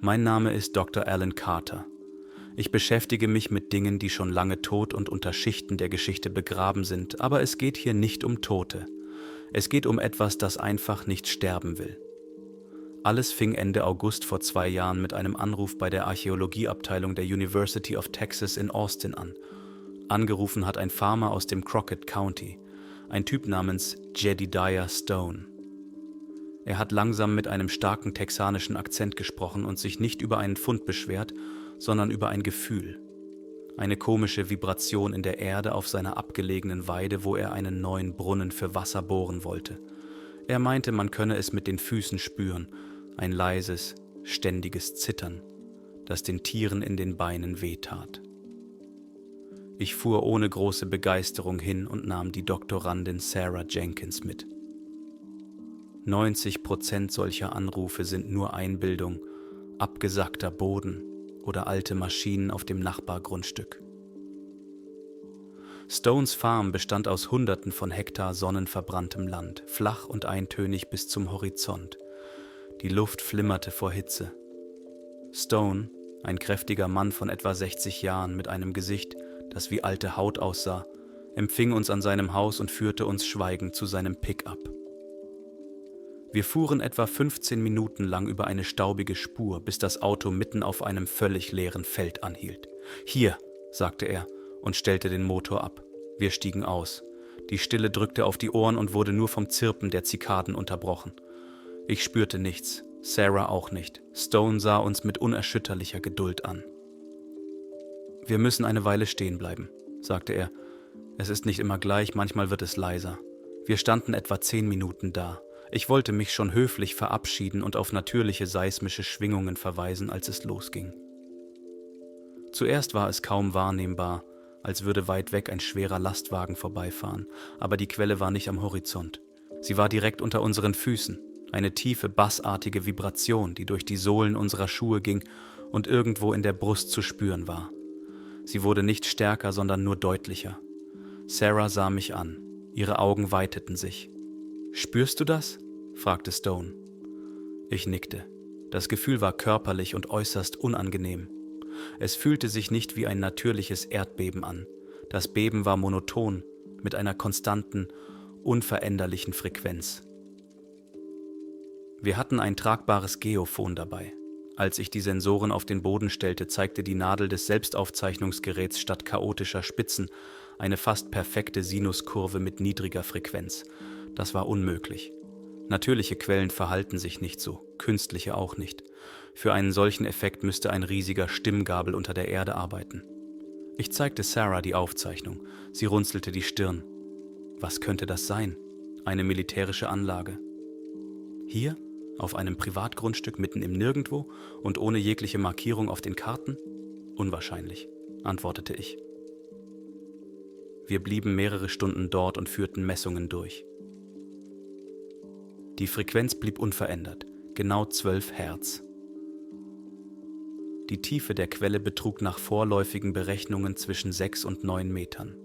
Mein Name ist Dr. Alan Carter. Ich beschäftige mich mit Dingen, die schon lange tot und unter Schichten der Geschichte begraben sind, aber es geht hier nicht um Tote. Es geht um etwas, das einfach nicht sterben will. Alles fing Ende August vor 2 Jahren mit einem Anruf bei der Archäologieabteilung der University of Texas in Austin an. Angerufen hat ein Farmer aus dem Crockett County, ein Typ namens Jedediah Stone. Er hat langsam mit einem starken texanischen Akzent gesprochen und sich nicht über einen Fund beschwert, sondern über ein Gefühl. Eine komische Vibration in der Erde auf seiner abgelegenen Weide, wo er einen neuen Brunnen für Wasser bohren wollte. Er meinte, man könne es mit den Füßen spüren, ein leises, ständiges Zittern, das den Tieren in den Beinen wehtat. Ich fuhr ohne große Begeisterung hin und nahm die Doktorandin Sarah Jenkins mit. 90% solcher Anrufe sind nur Einbildung, abgesackter Boden oder alte Maschinen auf dem Nachbargrundstück. Stones Farm bestand aus Hunderten von Hektar sonnenverbranntem Land, flach und eintönig bis zum Horizont. Die Luft flimmerte vor Hitze. Stone, ein kräftiger Mann von etwa 60 Jahren mit einem Gesicht, das wie alte Haut aussah, empfing uns an seinem Haus und führte uns schweigend zu seinem Pick-up. Wir fuhren etwa 15 Minuten lang über eine staubige Spur, bis das Auto mitten auf einem völlig leeren Feld anhielt. »Hier«, sagte er und stellte den Motor ab. Wir stiegen aus. Die Stille drückte auf die Ohren und wurde nur vom Zirpen der Zikaden unterbrochen. Ich spürte nichts, Sarah auch nicht. Stone sah uns mit unerschütterlicher Geduld an. »Wir müssen eine Weile stehen bleiben«, sagte er. »Es ist nicht immer gleich, manchmal wird es leiser.« Wir standen etwa 10 Minuten da. Ich wollte mich schon höflich verabschieden und auf natürliche seismische Schwingungen verweisen, als es losging. Zuerst war es kaum wahrnehmbar, als würde weit weg ein schwerer Lastwagen vorbeifahren, aber die Quelle war nicht am Horizont. Sie war direkt unter unseren Füßen, eine tiefe, bassartige Vibration, die durch die Sohlen unserer Schuhe ging und irgendwo in der Brust zu spüren war. Sie wurde nicht stärker, sondern nur deutlicher. Sarah sah mich an. Ihre Augen weiteten sich. »Spürst du das?« fragte Stone. Ich nickte. Das Gefühl war körperlich und äußerst unangenehm. Es fühlte sich nicht wie ein natürliches Erdbeben an. Das Beben war monoton, mit einer konstanten, unveränderlichen Frequenz. Wir hatten ein tragbares Geophon dabei. Als ich die Sensoren auf den Boden stellte, zeigte die Nadel des Selbstaufzeichnungsgeräts statt chaotischer Spitzen eine fast perfekte Sinuskurve mit niedriger Frequenz. Das war unmöglich. Natürliche Quellen verhalten sich nicht so, künstliche auch nicht. Für einen solchen Effekt müsste ein riesiger Stimmgabel unter der Erde arbeiten. Ich zeigte Sarah die Aufzeichnung. Sie runzelte die Stirn. Was könnte das sein? Eine militärische Anlage. Hier? Auf einem Privatgrundstück mitten im Nirgendwo und ohne jegliche Markierung auf den Karten? Unwahrscheinlich, antwortete ich. Wir blieben mehrere Stunden dort und führten Messungen durch. Die Frequenz blieb unverändert, genau 12 Hertz. Die Tiefe der Quelle betrug nach vorläufigen Berechnungen zwischen 6 und 9 Metern.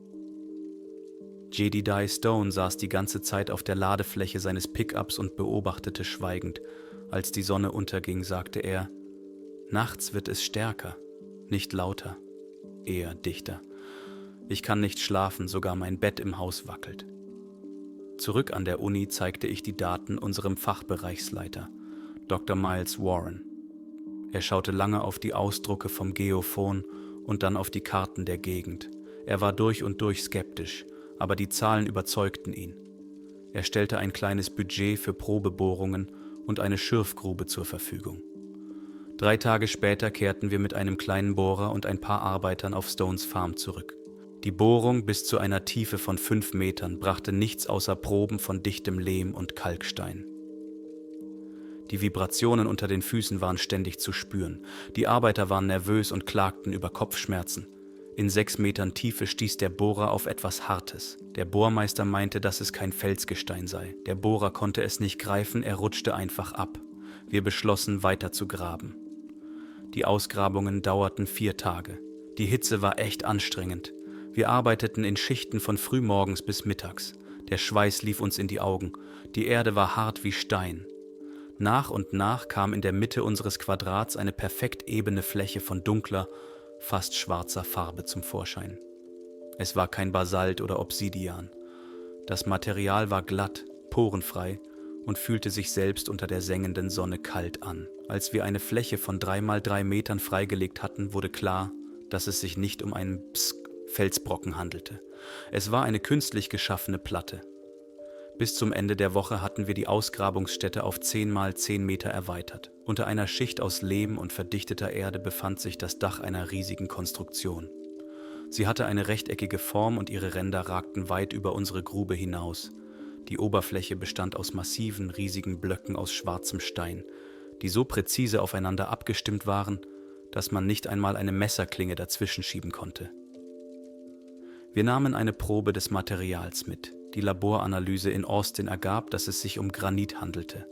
Jedediah Stone saß die ganze Zeit auf der Ladefläche seines Pickups und beobachtete schweigend. Als die Sonne unterging, sagte er, »Nachts wird es stärker, nicht lauter, eher dichter. Ich kann nicht schlafen, sogar mein Bett im Haus wackelt.« Zurück an der Uni zeigte ich die Daten unserem Fachbereichsleiter, Dr. Miles Warren. Er schaute lange auf die Ausdrucke vom Geophon und dann auf die Karten der Gegend. Er war durch und durch skeptisch, aber die Zahlen überzeugten ihn. Er stellte ein kleines Budget für Probebohrungen und eine Schürfgrube zur Verfügung. 3 Tage später kehrten wir mit einem kleinen Bohrer und ein paar Arbeitern auf Stones Farm zurück. Die Bohrung bis zu einer Tiefe von 5 Metern brachte nichts außer Proben von dichtem Lehm und Kalkstein. Die Vibrationen unter den Füßen waren ständig zu spüren. Die Arbeiter waren nervös und klagten über Kopfschmerzen. In 6 Metern Tiefe stieß der Bohrer auf etwas Hartes. Der Bohrmeister meinte, dass es kein Felsgestein sei. Der Bohrer konnte es nicht greifen, er rutschte einfach ab. Wir beschlossen, weiter zu graben. Die Ausgrabungen dauerten 4 Tage. Die Hitze war echt anstrengend. Wir arbeiteten in Schichten von frühmorgens bis mittags. Der Schweiß lief uns in die Augen. Die Erde war hart wie Stein. Nach und nach kam in der Mitte unseres Quadrats eine perfekt ebene Fläche von dunkler, fast schwarzer Farbe zum Vorschein. Es war kein Basalt oder Obsidian. Das Material war glatt, porenfrei und fühlte sich selbst unter der sengenden Sonne kalt an. Als wir eine Fläche von 3 mal 3 Metern freigelegt hatten, wurde klar, dass es sich nicht um einen Felsbrocken handelte. Es war eine künstlich geschaffene Platte. Bis zum Ende der Woche hatten wir die Ausgrabungsstätte auf 10 mal 10 Meter erweitert. Unter einer Schicht aus Lehm und verdichteter Erde befand sich das Dach einer riesigen Konstruktion. Sie hatte eine rechteckige Form und ihre Ränder ragten weit über unsere Grube hinaus. Die Oberfläche bestand aus massiven, riesigen Blöcken aus schwarzem Stein, die so präzise aufeinander abgestimmt waren, dass man nicht einmal eine Messerklinge dazwischen schieben konnte. Wir nahmen eine Probe des Materials mit. Die Laboranalyse in Austin ergab, dass es sich um Granit handelte,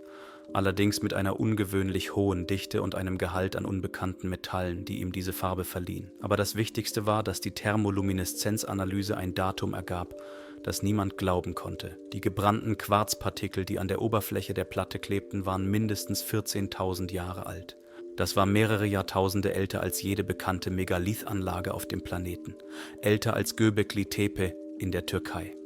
allerdings mit einer ungewöhnlich hohen Dichte und einem Gehalt an unbekannten Metallen, die ihm diese Farbe verliehen. Aber das Wichtigste war, dass die Thermolumineszenzanalyse ein Datum ergab, das niemand glauben konnte. Die gebrannten Quarzpartikel, die an der Oberfläche der Platte klebten, waren mindestens 14.000 Jahre alt. Das war mehrere Jahrtausende älter als jede bekannte Megalith-Anlage auf dem Planeten, älter als Göbekli Tepe in der Türkei.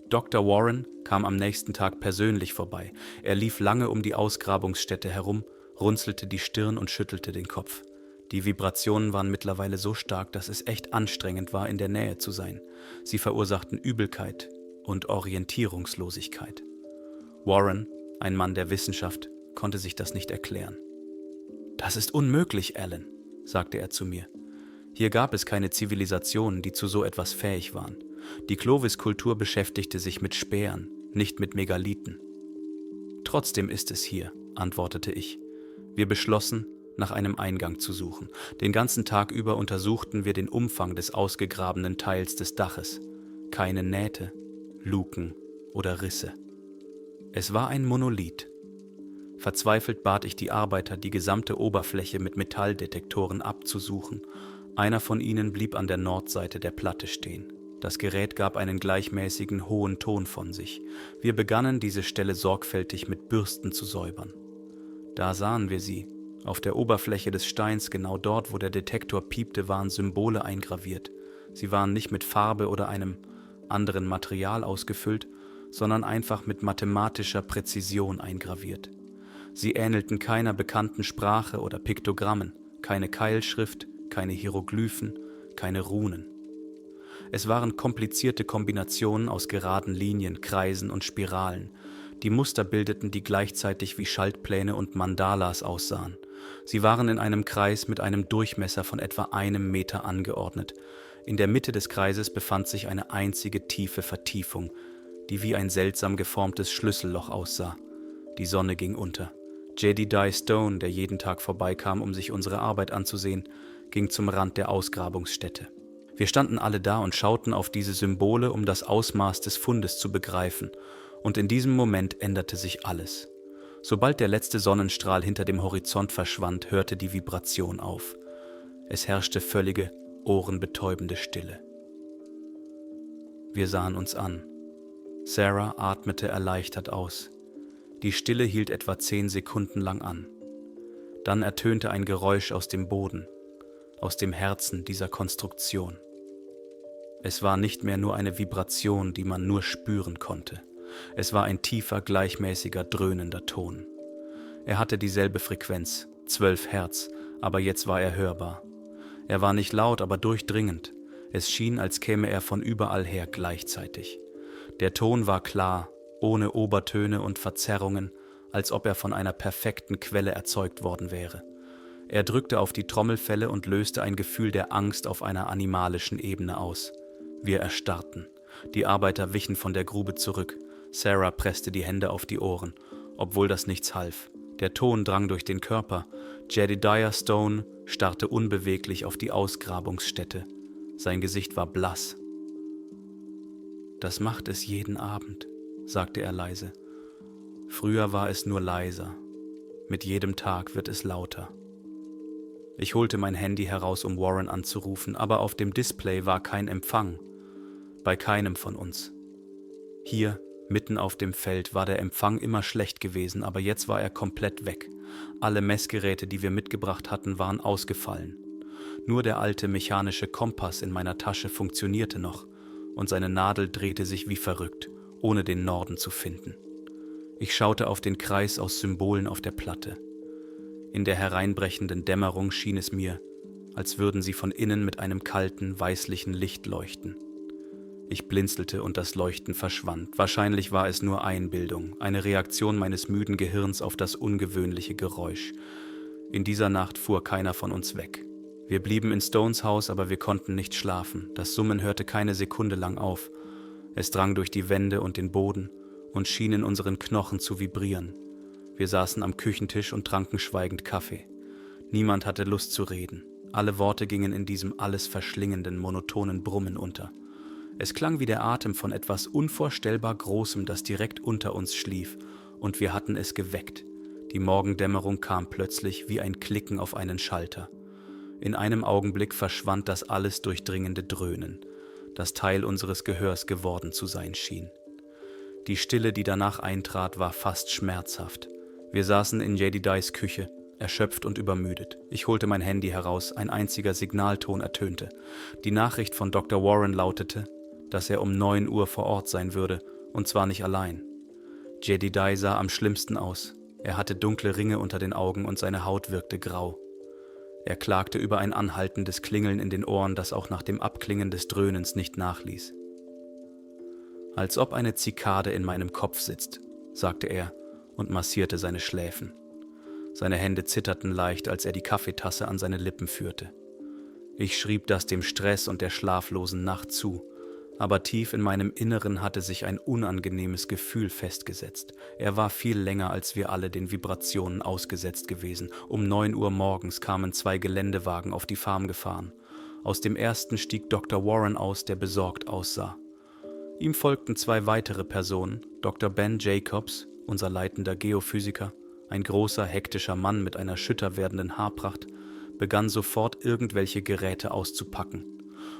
Dr. Warren kam am nächsten Tag persönlich vorbei. Er lief lange um die Ausgrabungsstätte herum, runzelte die Stirn und schüttelte den Kopf. Die Vibrationen waren mittlerweile so stark, dass es echt anstrengend war, in der Nähe zu sein. Sie verursachten Übelkeit und Orientierungslosigkeit. Warren, ein Mann der Wissenschaft, konnte sich das nicht erklären. »Das ist unmöglich, Alan«, sagte er zu mir. Hier gab es keine Zivilisationen, die zu so etwas fähig waren. Die Clovis-Kultur beschäftigte sich mit Spähern, nicht mit Megalithen. »Trotzdem ist es hier«, antwortete ich. Wir beschlossen, nach einem Eingang zu suchen. Den ganzen Tag über untersuchten wir den Umfang des ausgegrabenen Teils des Daches. Keine Nähte, Luken oder Risse. Es war ein Monolith. Verzweifelt bat ich die Arbeiter, die gesamte Oberfläche mit Metalldetektoren abzusuchen. Einer von ihnen blieb an der Nordseite der Platte stehen. Das Gerät gab einen gleichmäßigen, hohen Ton von sich. Wir begannen, diese Stelle sorgfältig mit Bürsten zu säubern. Da sahen wir sie. Auf der Oberfläche des Steins, genau dort, wo der Detektor piepte, waren Symbole eingraviert. Sie waren nicht mit Farbe oder einem anderen Material ausgefüllt, sondern einfach mit mathematischer Präzision eingraviert. Sie ähnelten keiner bekannten Sprache oder Piktogrammen, keine Keilschrift, keine Hieroglyphen, keine Runen. Es waren komplizierte Kombinationen aus geraden Linien, Kreisen und Spiralen. Die Muster bildeten, die gleichzeitig wie Schaltpläne und Mandalas aussahen. Sie waren in einem Kreis mit einem Durchmesser von etwa 1 Meter angeordnet. In der Mitte des Kreises befand sich eine einzige tiefe Vertiefung, die wie ein seltsam geformtes Schlüsselloch aussah. Die Sonne ging unter. Jedediah Stone, der jeden Tag vorbeikam, um sich unsere Arbeit anzusehen, ging zum Rand der Ausgrabungsstätte. Wir standen alle da und schauten auf diese Symbole, um das Ausmaß des Fundes zu begreifen, und in diesem Moment änderte sich alles. Sobald der letzte Sonnenstrahl hinter dem Horizont verschwand, hörte die Vibration auf. Es herrschte völlige, ohrenbetäubende Stille. Wir sahen uns an. Sarah atmete erleichtert aus. Die Stille hielt etwa 10 Sekunden lang an. Dann ertönte ein Geräusch aus dem Boden, aus dem Herzen dieser Konstruktion. Es war nicht mehr nur eine Vibration, die man nur spüren konnte. Es war ein tiefer, gleichmäßiger, dröhnender Ton. Er hatte dieselbe Frequenz, 12 Hertz, aber jetzt war er hörbar. Er war nicht laut, aber durchdringend. Es schien, als käme er von überall her gleichzeitig. Der Ton war klar, ohne Obertöne und Verzerrungen, als ob er von einer perfekten Quelle erzeugt worden wäre. Er drückte auf die Trommelfelle und löste ein Gefühl der Angst auf einer animalischen Ebene aus. Wir erstarrten. Die Arbeiter wichen von der Grube zurück. Sarah presste die Hände auf die Ohren, obwohl das nichts half. Der Ton drang durch den Körper. Jedediah Stone starrte unbeweglich auf die Ausgrabungsstätte. Sein Gesicht war blass. »Das macht es jeden Abend«, sagte er leise. »Früher war es nur leiser. Mit jedem Tag wird es lauter.« Ich holte mein Handy heraus, um Warren anzurufen, aber auf dem Display war kein Empfang. Bei keinem von uns. Hier, Mitten auf dem Feld war der Empfang immer schlecht gewesen, aber jetzt war er komplett weg. Alle Messgeräte, die wir mitgebracht hatten, waren ausgefallen. Nur der alte mechanische Kompass in meiner Tasche funktionierte noch und seine Nadel drehte sich wie verrückt, ohne den Norden zu finden. Ich schaute auf den Kreis aus Symbolen auf der Platte. In der hereinbrechenden Dämmerung schien es mir, als würden sie von innen mit einem kalten, weißlichen Licht leuchten. Ich blinzelte und das Leuchten verschwand. Wahrscheinlich war es nur Einbildung, eine Reaktion meines müden Gehirns auf das ungewöhnliche Geräusch. In dieser Nacht fuhr keiner von uns weg. Wir blieben in Stones Haus, aber wir konnten nicht schlafen. Das Summen hörte keine Sekunde lang auf. Es drang durch die Wände und den Boden und schien in unseren Knochen zu vibrieren. Wir saßen am Küchentisch und tranken schweigend Kaffee. Niemand hatte Lust zu reden. Alle Worte gingen in diesem alles verschlingenden, monotonen Brummen unter. Es klang wie der Atem von etwas unvorstellbar Großem, das direkt unter uns schlief, und wir hatten es geweckt. Die Morgendämmerung kam plötzlich wie ein Klicken auf einen Schalter. In einem Augenblick verschwand das alles durchdringende Dröhnen, das Teil unseres Gehörs geworden zu sein schien. Die Stille, die danach eintrat, war fast schmerzhaft. Wir saßen in Jedediahs Küche, erschöpft und übermüdet. Ich holte mein Handy heraus, ein einziger Signalton ertönte. Die Nachricht von Dr. Warren lautete, dass er um 9 Uhr vor Ort sein würde, und zwar nicht allein. Jedediah sah am schlimmsten aus. Er hatte dunkle Ringe unter den Augen und seine Haut wirkte grau. Er klagte über ein anhaltendes Klingeln in den Ohren, das auch nach dem Abklingen des Dröhnens nicht nachließ. »Als ob eine Zikade in meinem Kopf sitzt«, sagte er und massierte seine Schläfen. Seine Hände zitterten leicht, als er die Kaffeetasse an seine Lippen führte. Ich schrieb das dem Stress und der schlaflosen Nacht zu, aber tief in meinem Inneren hatte sich ein unangenehmes Gefühl festgesetzt. Er war viel länger als wir alle den Vibrationen ausgesetzt gewesen. Um 9 Uhr morgens kamen 2 Geländewagen auf die Farm gefahren. Aus dem ersten stieg Dr. Warren aus, der besorgt aussah. Ihm folgten 2 weitere Personen, Dr. Ben Jacobs, unser leitender Geophysiker, ein großer, hektischer Mann mit einer schütter werdenden Haarpracht, begann sofort irgendwelche Geräte auszupacken.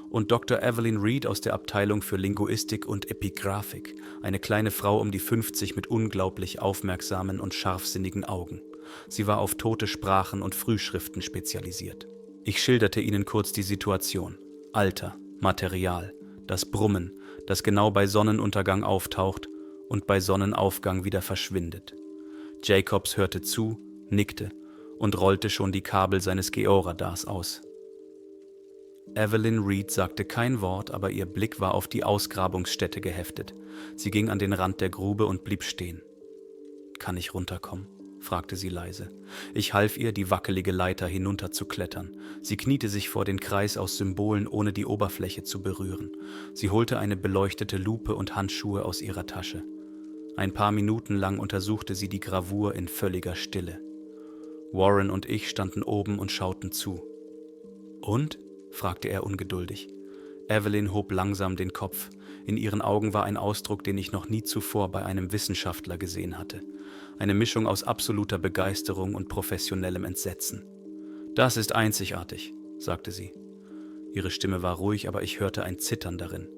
Und Dr. Evelyn Reed aus der Abteilung für Linguistik und Epigraphik, eine kleine Frau um die 50 mit unglaublich aufmerksamen und scharfsinnigen Augen. Sie war auf tote Sprachen und Frühschriften spezialisiert. Ich schilderte ihnen kurz die Situation. Alter, Material, das Brummen, das genau bei Sonnenuntergang auftaucht und bei Sonnenaufgang wieder verschwindet. Jacobs hörte zu, nickte und rollte schon die Kabel seines Georadars aus. Evelyn Reed sagte kein Wort, aber ihr Blick war auf die Ausgrabungsstätte geheftet. Sie ging an den Rand der Grube und blieb stehen. »Kann ich runterkommen?« fragte sie leise. Ich half ihr, die wackelige Leiter hinunterzuklettern. Sie kniete sich vor den Kreis aus Symbolen, ohne die Oberfläche zu berühren. Sie holte eine beleuchtete Lupe und Handschuhe aus ihrer Tasche. Ein paar Minuten lang untersuchte sie die Gravur in völliger Stille. Warren und ich standen oben und schauten zu. »Und?« fragte er ungeduldig. Evelyn hob langsam den Kopf. In ihren Augen war ein Ausdruck, den ich noch nie zuvor bei einem Wissenschaftler gesehen hatte. Eine Mischung aus absoluter Begeisterung und professionellem Entsetzen. »Das ist einzigartig«, sagte sie. Ihre Stimme war ruhig, aber ich hörte ein Zittern darin.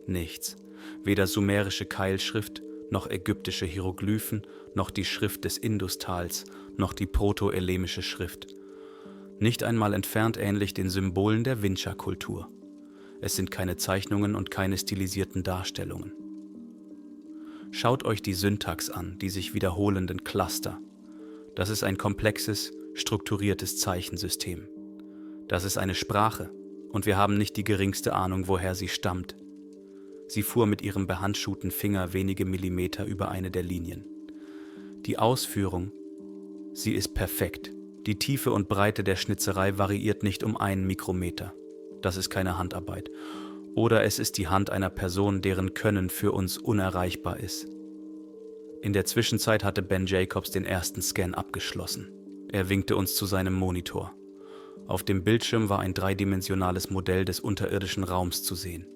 Nichts. Weder sumerische Keilschrift, noch ägyptische Hieroglyphen, noch die Schrift des Industals, noch die proto-elemische Schrift. Nicht einmal entfernt ähnlich den Symbolen der Windscha-Kultur. Es sind keine Zeichnungen und keine stilisierten Darstellungen. Schaut euch die Syntax an, die sich wiederholenden Cluster. Das ist ein komplexes, strukturiertes Zeichensystem. Das ist eine Sprache, und wir haben nicht die geringste Ahnung, woher sie stammt. Sie fuhr mit ihrem behandschuhten Finger wenige Millimeter über eine der Linien. Die Ausführung, sie ist perfekt. Die Tiefe und Breite der Schnitzerei variiert nicht um 1 Mikrometer. Das ist keine Handarbeit. Oder es ist die Hand einer Person, deren Können für uns unerreichbar ist. In der Zwischenzeit hatte Ben Jacobs den ersten Scan abgeschlossen. Er winkte uns zu seinem Monitor. Auf dem Bildschirm war ein dreidimensionales Modell des unterirdischen Raums zu sehen.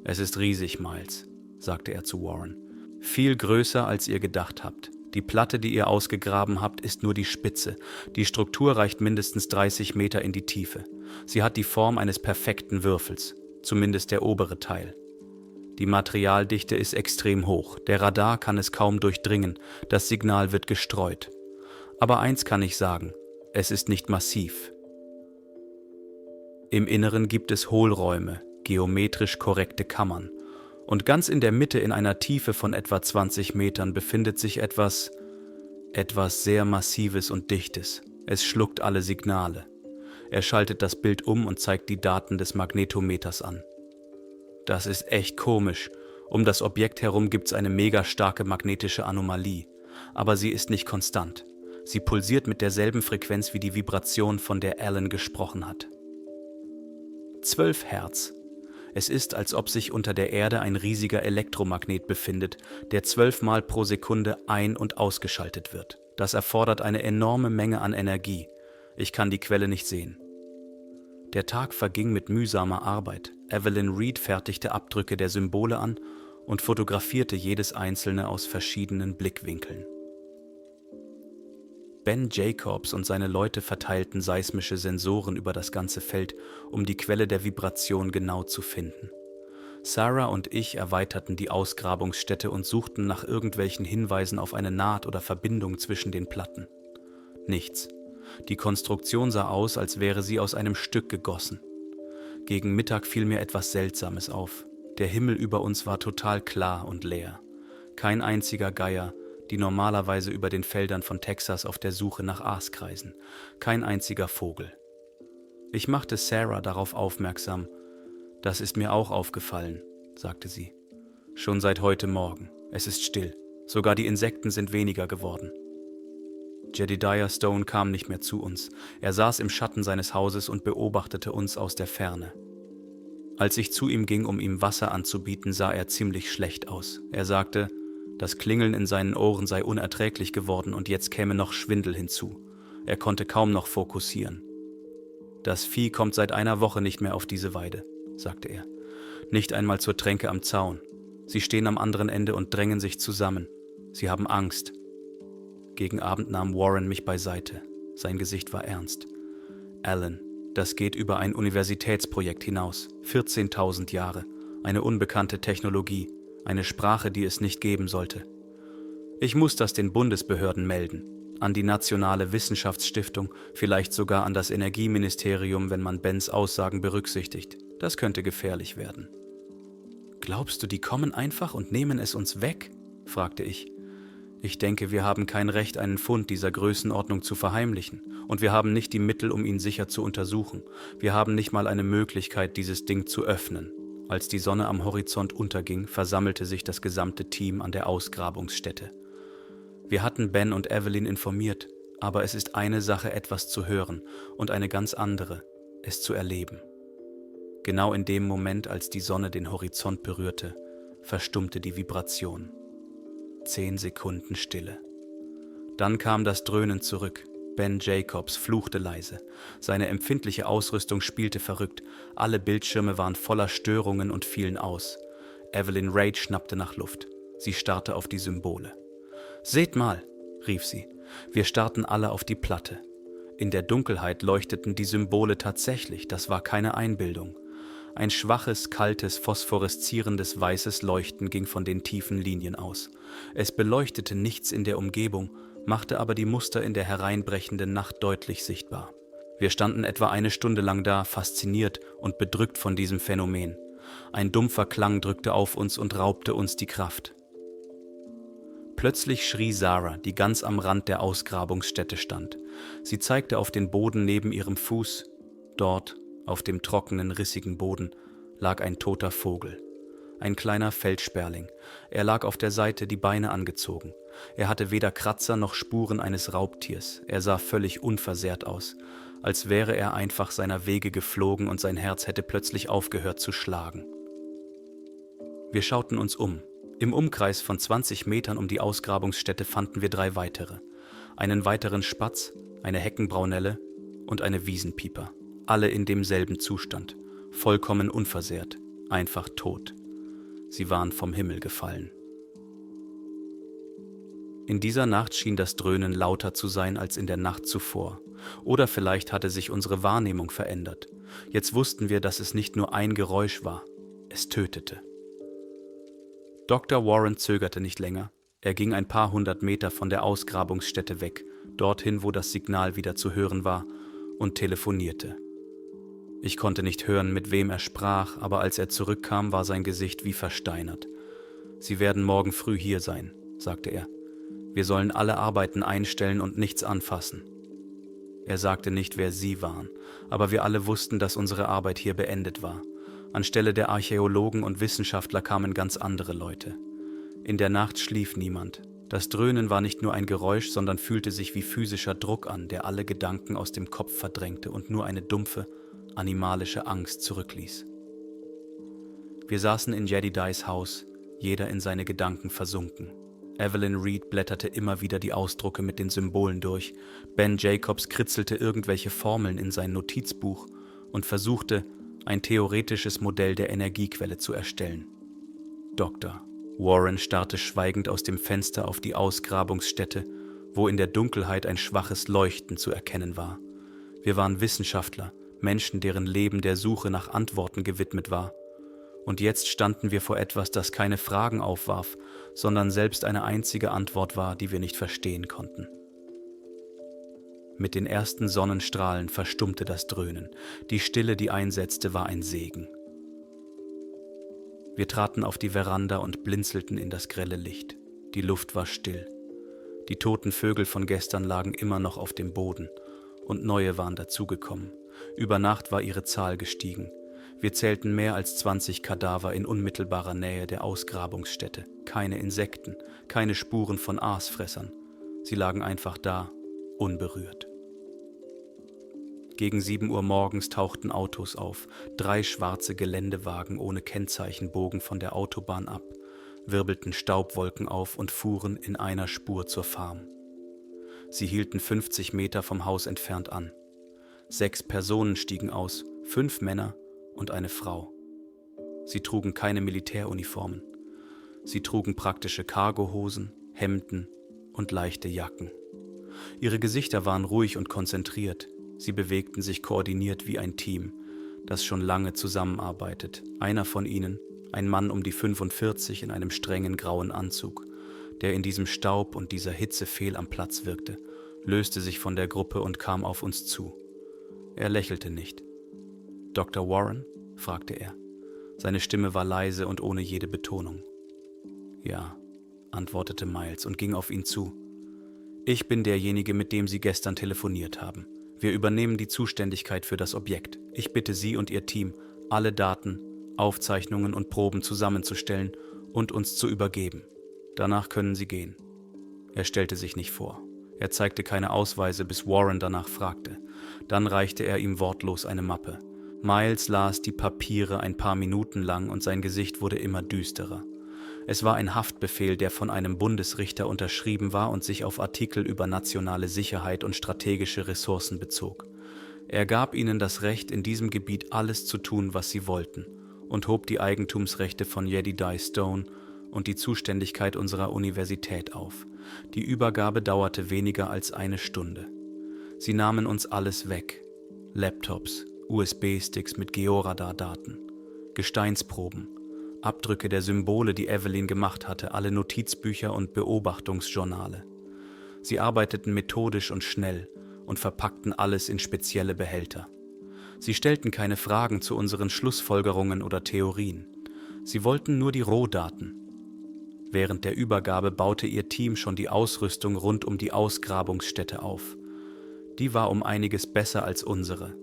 »Es ist riesig, Miles«, sagte er zu Warren. »Viel größer, als ihr gedacht habt. Die Platte, die ihr ausgegraben habt, ist nur die Spitze. Die Struktur reicht mindestens 30 Meter in die Tiefe. Sie hat die Form eines perfekten Würfels, zumindest der obere Teil. Die Materialdichte ist extrem hoch, der Radar kann es kaum durchdringen, das Signal wird gestreut. Aber eins kann ich sagen, es ist nicht massiv. Im Inneren gibt es Hohlräume, geometrisch korrekte Kammern. Und ganz in der Mitte in einer Tiefe von etwa 20 Metern befindet sich etwas sehr Massives und Dichtes. Es schluckt alle Signale. Er schaltet das Bild um und zeigt die Daten des Magnetometers an. Das ist echt komisch. Um das Objekt herum gibt's eine mega starke magnetische Anomalie. Aber sie ist nicht konstant. Sie pulsiert mit derselben Frequenz wie die Vibration, von der Alan gesprochen hat. 12 Hertz. Es ist, als ob sich unter der Erde ein riesiger Elektromagnet befindet, der 12 Mal pro Sekunde ein- und ausgeschaltet wird. Das erfordert eine enorme Menge an Energie. Ich kann die Quelle nicht sehen. Der Tag verging mit mühsamer Arbeit. Evelyn Reed fertigte Abdrücke der Symbole an und fotografierte jedes einzelne aus verschiedenen Blickwinkeln. Ben Jacobs und seine Leute verteilten seismische Sensoren über das ganze Feld, um die Quelle der Vibration genau zu finden. Sarah und ich erweiterten die Ausgrabungsstätte und suchten nach irgendwelchen Hinweisen auf eine Naht oder Verbindung zwischen den Platten. Nichts. Die Konstruktion sah aus, als wäre sie aus einem Stück gegossen. Gegen Mittag fiel mir etwas Seltsames auf. Der Himmel über uns war total klar und leer. Kein einziger Geier, die normalerweise über den Feldern von Texas auf der Suche nach Aas kreisen. Kein einziger Vogel. Ich machte Sarah darauf aufmerksam. Das ist mir auch aufgefallen, sagte sie. Schon seit heute Morgen. Es ist still. Sogar die Insekten sind weniger geworden. Jedediah Stone kam nicht mehr zu uns. Er saß im Schatten seines Hauses und beobachtete uns aus der Ferne. Als ich zu ihm ging, um ihm Wasser anzubieten, sah er ziemlich schlecht aus. Er sagte, das Klingeln in seinen Ohren sei unerträglich geworden und jetzt käme noch Schwindel hinzu. Er konnte kaum noch fokussieren. Das Vieh kommt seit einer Woche nicht mehr auf diese Weide, sagte er. Nicht einmal zur Tränke am Zaun. Sie stehen am anderen Ende und drängen sich zusammen. Sie haben Angst. Gegen Abend nahm Warren mich beiseite. Sein Gesicht war ernst. Alan, das geht über ein Universitätsprojekt hinaus. 14.000 Jahre. Eine unbekannte Technologie. Eine Sprache, die es nicht geben sollte. Ich muss das den Bundesbehörden melden. An die Nationale Wissenschaftsstiftung, vielleicht sogar an das Energieministerium, wenn man Bens Aussagen berücksichtigt. Das könnte gefährlich werden. Glaubst du, die kommen einfach und nehmen es uns weg? Fragte ich. Ich denke, wir haben kein Recht, einen Fund dieser Größenordnung zu verheimlichen. Und wir haben nicht die Mittel, um ihn sicher zu untersuchen. Wir haben nicht mal eine Möglichkeit, dieses Ding zu öffnen. Als die Sonne am Horizont unterging, versammelte sich das gesamte Team an der Ausgrabungsstätte. Wir hatten Ben und Evelyn informiert, aber es ist eine Sache, etwas zu hören, und eine ganz andere, es zu erleben. Genau in dem Moment, als die Sonne den Horizont berührte, verstummte die Vibration. 10 Sekunden Stille. Dann kam das Dröhnen zurück. Ben Jacobs fluchte leise. Seine empfindliche Ausrüstung spielte verrückt. Alle Bildschirme waren voller Störungen und fielen aus. Evelyn Reed schnappte nach Luft. Sie starrte auf die Symbole. »Seht mal«, rief sie. Wir starrten alle auf die Platte. In der Dunkelheit leuchteten die Symbole tatsächlich, das war keine Einbildung. Ein schwaches, kaltes, phosphoreszierendes weißes Leuchten ging von den tiefen Linien aus. Es beleuchtete nichts in der Umgebung, machte aber die Muster in der hereinbrechenden Nacht deutlich sichtbar. Wir standen etwa eine Stunde lang da, fasziniert und bedrückt von diesem Phänomen. Ein dumpfer Klang drückte auf uns und raubte uns die Kraft. Plötzlich schrie Sarah, die ganz am Rand der Ausgrabungsstätte stand. Sie zeigte auf den Boden neben ihrem Fuß. Dort, auf dem trockenen, rissigen Boden, lag ein toter Vogel. Ein kleiner Feldsperling. Er lag auf der Seite, die Beine angezogen. Er hatte weder Kratzer noch Spuren eines Raubtiers. Er sah völlig unversehrt aus, als wäre er einfach seiner Wege geflogen und sein Herz hätte plötzlich aufgehört zu schlagen. Wir schauten uns um. Im Umkreis von 20 Metern um die Ausgrabungsstätte fanden wir 3 weitere. Einen weiteren Spatz, eine Heckenbraunelle und eine Wiesenpieper. Alle in demselben Zustand, vollkommen unversehrt, einfach tot. Sie waren vom Himmel gefallen. In dieser Nacht schien das Dröhnen lauter zu sein als in der Nacht zuvor. Oder vielleicht hatte sich unsere Wahrnehmung verändert. Jetzt wussten wir, dass es nicht nur ein Geräusch war, es tötete. Dr. Warren zögerte nicht länger. Er ging ein paar hundert Meter von der Ausgrabungsstätte weg, dorthin, wo das Signal wieder zu hören war, und telefonierte. Ich konnte nicht hören, mit wem er sprach, aber als er zurückkam, war sein Gesicht wie versteinert. »Sie werden morgen früh hier sein«, sagte er. »Wir sollen alle Arbeiten einstellen und nichts anfassen.« Er sagte nicht, wer sie waren, aber wir alle wussten, dass unsere Arbeit hier beendet war. Anstelle der Archäologen und Wissenschaftler kamen ganz andere Leute. In der Nacht schlief niemand. Das Dröhnen war nicht nur ein Geräusch, sondern fühlte sich wie physischer Druck an, der alle Gedanken aus dem Kopf verdrängte und nur eine dumpfe, animalische Angst zurückließ. Wir saßen in Jedediahs Haus, jeder in seine Gedanken versunken. Evelyn Reed blätterte immer wieder die Ausdrucke mit den Symbolen durch, Ben Jacobs kritzelte irgendwelche Formeln in sein Notizbuch und versuchte, ein theoretisches Modell der Energiequelle zu erstellen. Dr. Warren starrte schweigend aus dem Fenster auf die Ausgrabungsstätte, wo in der Dunkelheit ein schwaches Leuchten zu erkennen war. Wir waren Wissenschaftler, Menschen, deren Leben der Suche nach Antworten gewidmet war. Und jetzt standen wir vor etwas, das keine Fragen aufwarf, sondern selbst eine einzige Antwort war, die wir nicht verstehen konnten. Mit den ersten Sonnenstrahlen verstummte das Dröhnen. Die Stille, die einsetzte, war ein Segen. Wir traten auf die Veranda und blinzelten in das grelle Licht. Die Luft war still. Die toten Vögel von gestern lagen immer noch auf dem Boden und neue waren dazugekommen. Über Nacht war ihre Zahl gestiegen. Wir zählten mehr als 20 Kadaver in unmittelbarer Nähe der Ausgrabungsstätte. Keine Insekten, keine Spuren von Aasfressern. Sie lagen einfach da, unberührt. Gegen 7 Uhr morgens tauchten Autos auf. 3 schwarze Geländewagen ohne Kennzeichen bogen von der Autobahn ab, wirbelten Staubwolken auf und fuhren in einer Spur zur Farm. Sie hielten 50 Meter vom Haus entfernt an. 6 Personen stiegen aus, 5 Männer und eine Frau. Sie trugen keine Militäruniformen. Sie trugen praktische Cargohosen, Hemden und leichte Jacken. Ihre Gesichter waren ruhig und konzentriert. Sie bewegten sich koordiniert wie ein Team, das schon lange zusammenarbeitet. Einer von ihnen, ein Mann um die 45 in einem strengen grauen Anzug, der in diesem Staub und dieser Hitze fehl am Platz wirkte, löste sich von der Gruppe und kam auf uns zu. Er lächelte nicht. »Dr. Warren?« fragte er. Seine Stimme war leise und ohne jede Betonung. »Ja«, antwortete Miles und ging auf ihn zu. »Ich bin derjenige, mit dem Sie gestern telefoniert haben. Wir übernehmen die Zuständigkeit für das Objekt. Ich bitte Sie und Ihr Team, alle Daten, Aufzeichnungen und Proben zusammenzustellen und uns zu übergeben. Danach können Sie gehen.« Er stellte sich nicht vor. Er zeigte keine Ausweise, bis Warren danach fragte. Dann reichte er ihm wortlos eine Mappe. Miles las die Papiere ein paar Minuten lang und sein Gesicht wurde immer düsterer. Es war ein Haftbefehl, der von einem Bundesrichter unterschrieben war und sich auf Artikel über nationale Sicherheit und strategische Ressourcen bezog. Er gab ihnen das Recht, in diesem Gebiet alles zu tun, was sie wollten, und hob die Eigentumsrechte von Jedediah Stone und die Zuständigkeit unserer Universität auf. Die Übergabe dauerte weniger als eine Stunde. Sie nahmen uns alles weg. Laptops, USB-Sticks mit Georadar-Daten, Gesteinsproben, Abdrücke der Symbole, die Evelyn gemacht hatte, alle Notizbücher und Beobachtungsjournale. Sie arbeiteten methodisch und schnell und verpackten alles in spezielle Behälter. Sie stellten keine Fragen zu unseren Schlussfolgerungen oder Theorien. Sie wollten nur die Rohdaten. Während der Übergabe baute ihr Team schon die Ausrüstung rund um die Ausgrabungsstätte auf. Die war um einiges besser als unsere.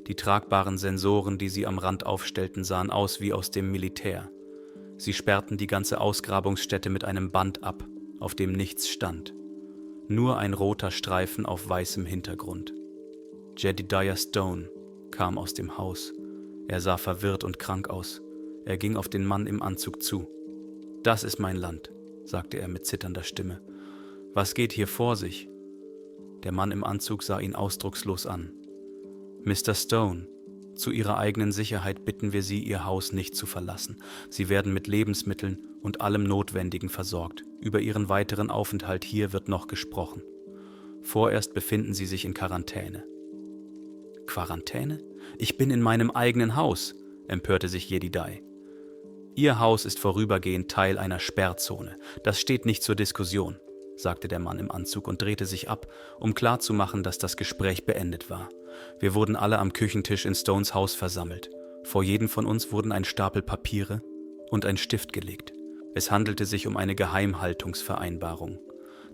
Die tragbaren Sensoren, die sie am Rand aufstellten, sahen aus wie aus dem Militär. Sie sperrten die ganze Ausgrabungsstätte mit einem Band ab, auf dem nichts stand. Nur ein roter Streifen auf weißem Hintergrund. Jedediah Stone kam aus dem Haus. Er sah verwirrt und krank aus. Er ging auf den Mann im Anzug zu. »Das ist mein Land«, sagte er mit zitternder Stimme. »Was geht hier vor sich?« Der Mann im Anzug sah ihn ausdruckslos an. »Mr. Stone, zu Ihrer eigenen Sicherheit bitten wir Sie, Ihr Haus nicht zu verlassen. Sie werden mit Lebensmitteln und allem Notwendigen versorgt. Über Ihren weiteren Aufenthalt hier wird noch gesprochen. Vorerst befinden Sie sich in Quarantäne.« »Quarantäne? Ich bin in meinem eigenen Haus«, empörte sich Jedediah. Ihr Haus ist vorübergehend Teil einer Sperrzone. Das steht nicht zur Diskussion, sagte der Mann im Anzug und drehte sich ab, um klarzumachen, dass das Gespräch beendet war. Wir wurden alle am Küchentisch in Stones Haus versammelt. Vor jedem von uns wurden ein Stapel Papiere und ein Stift gelegt. Es handelte sich um eine Geheimhaltungsvereinbarung.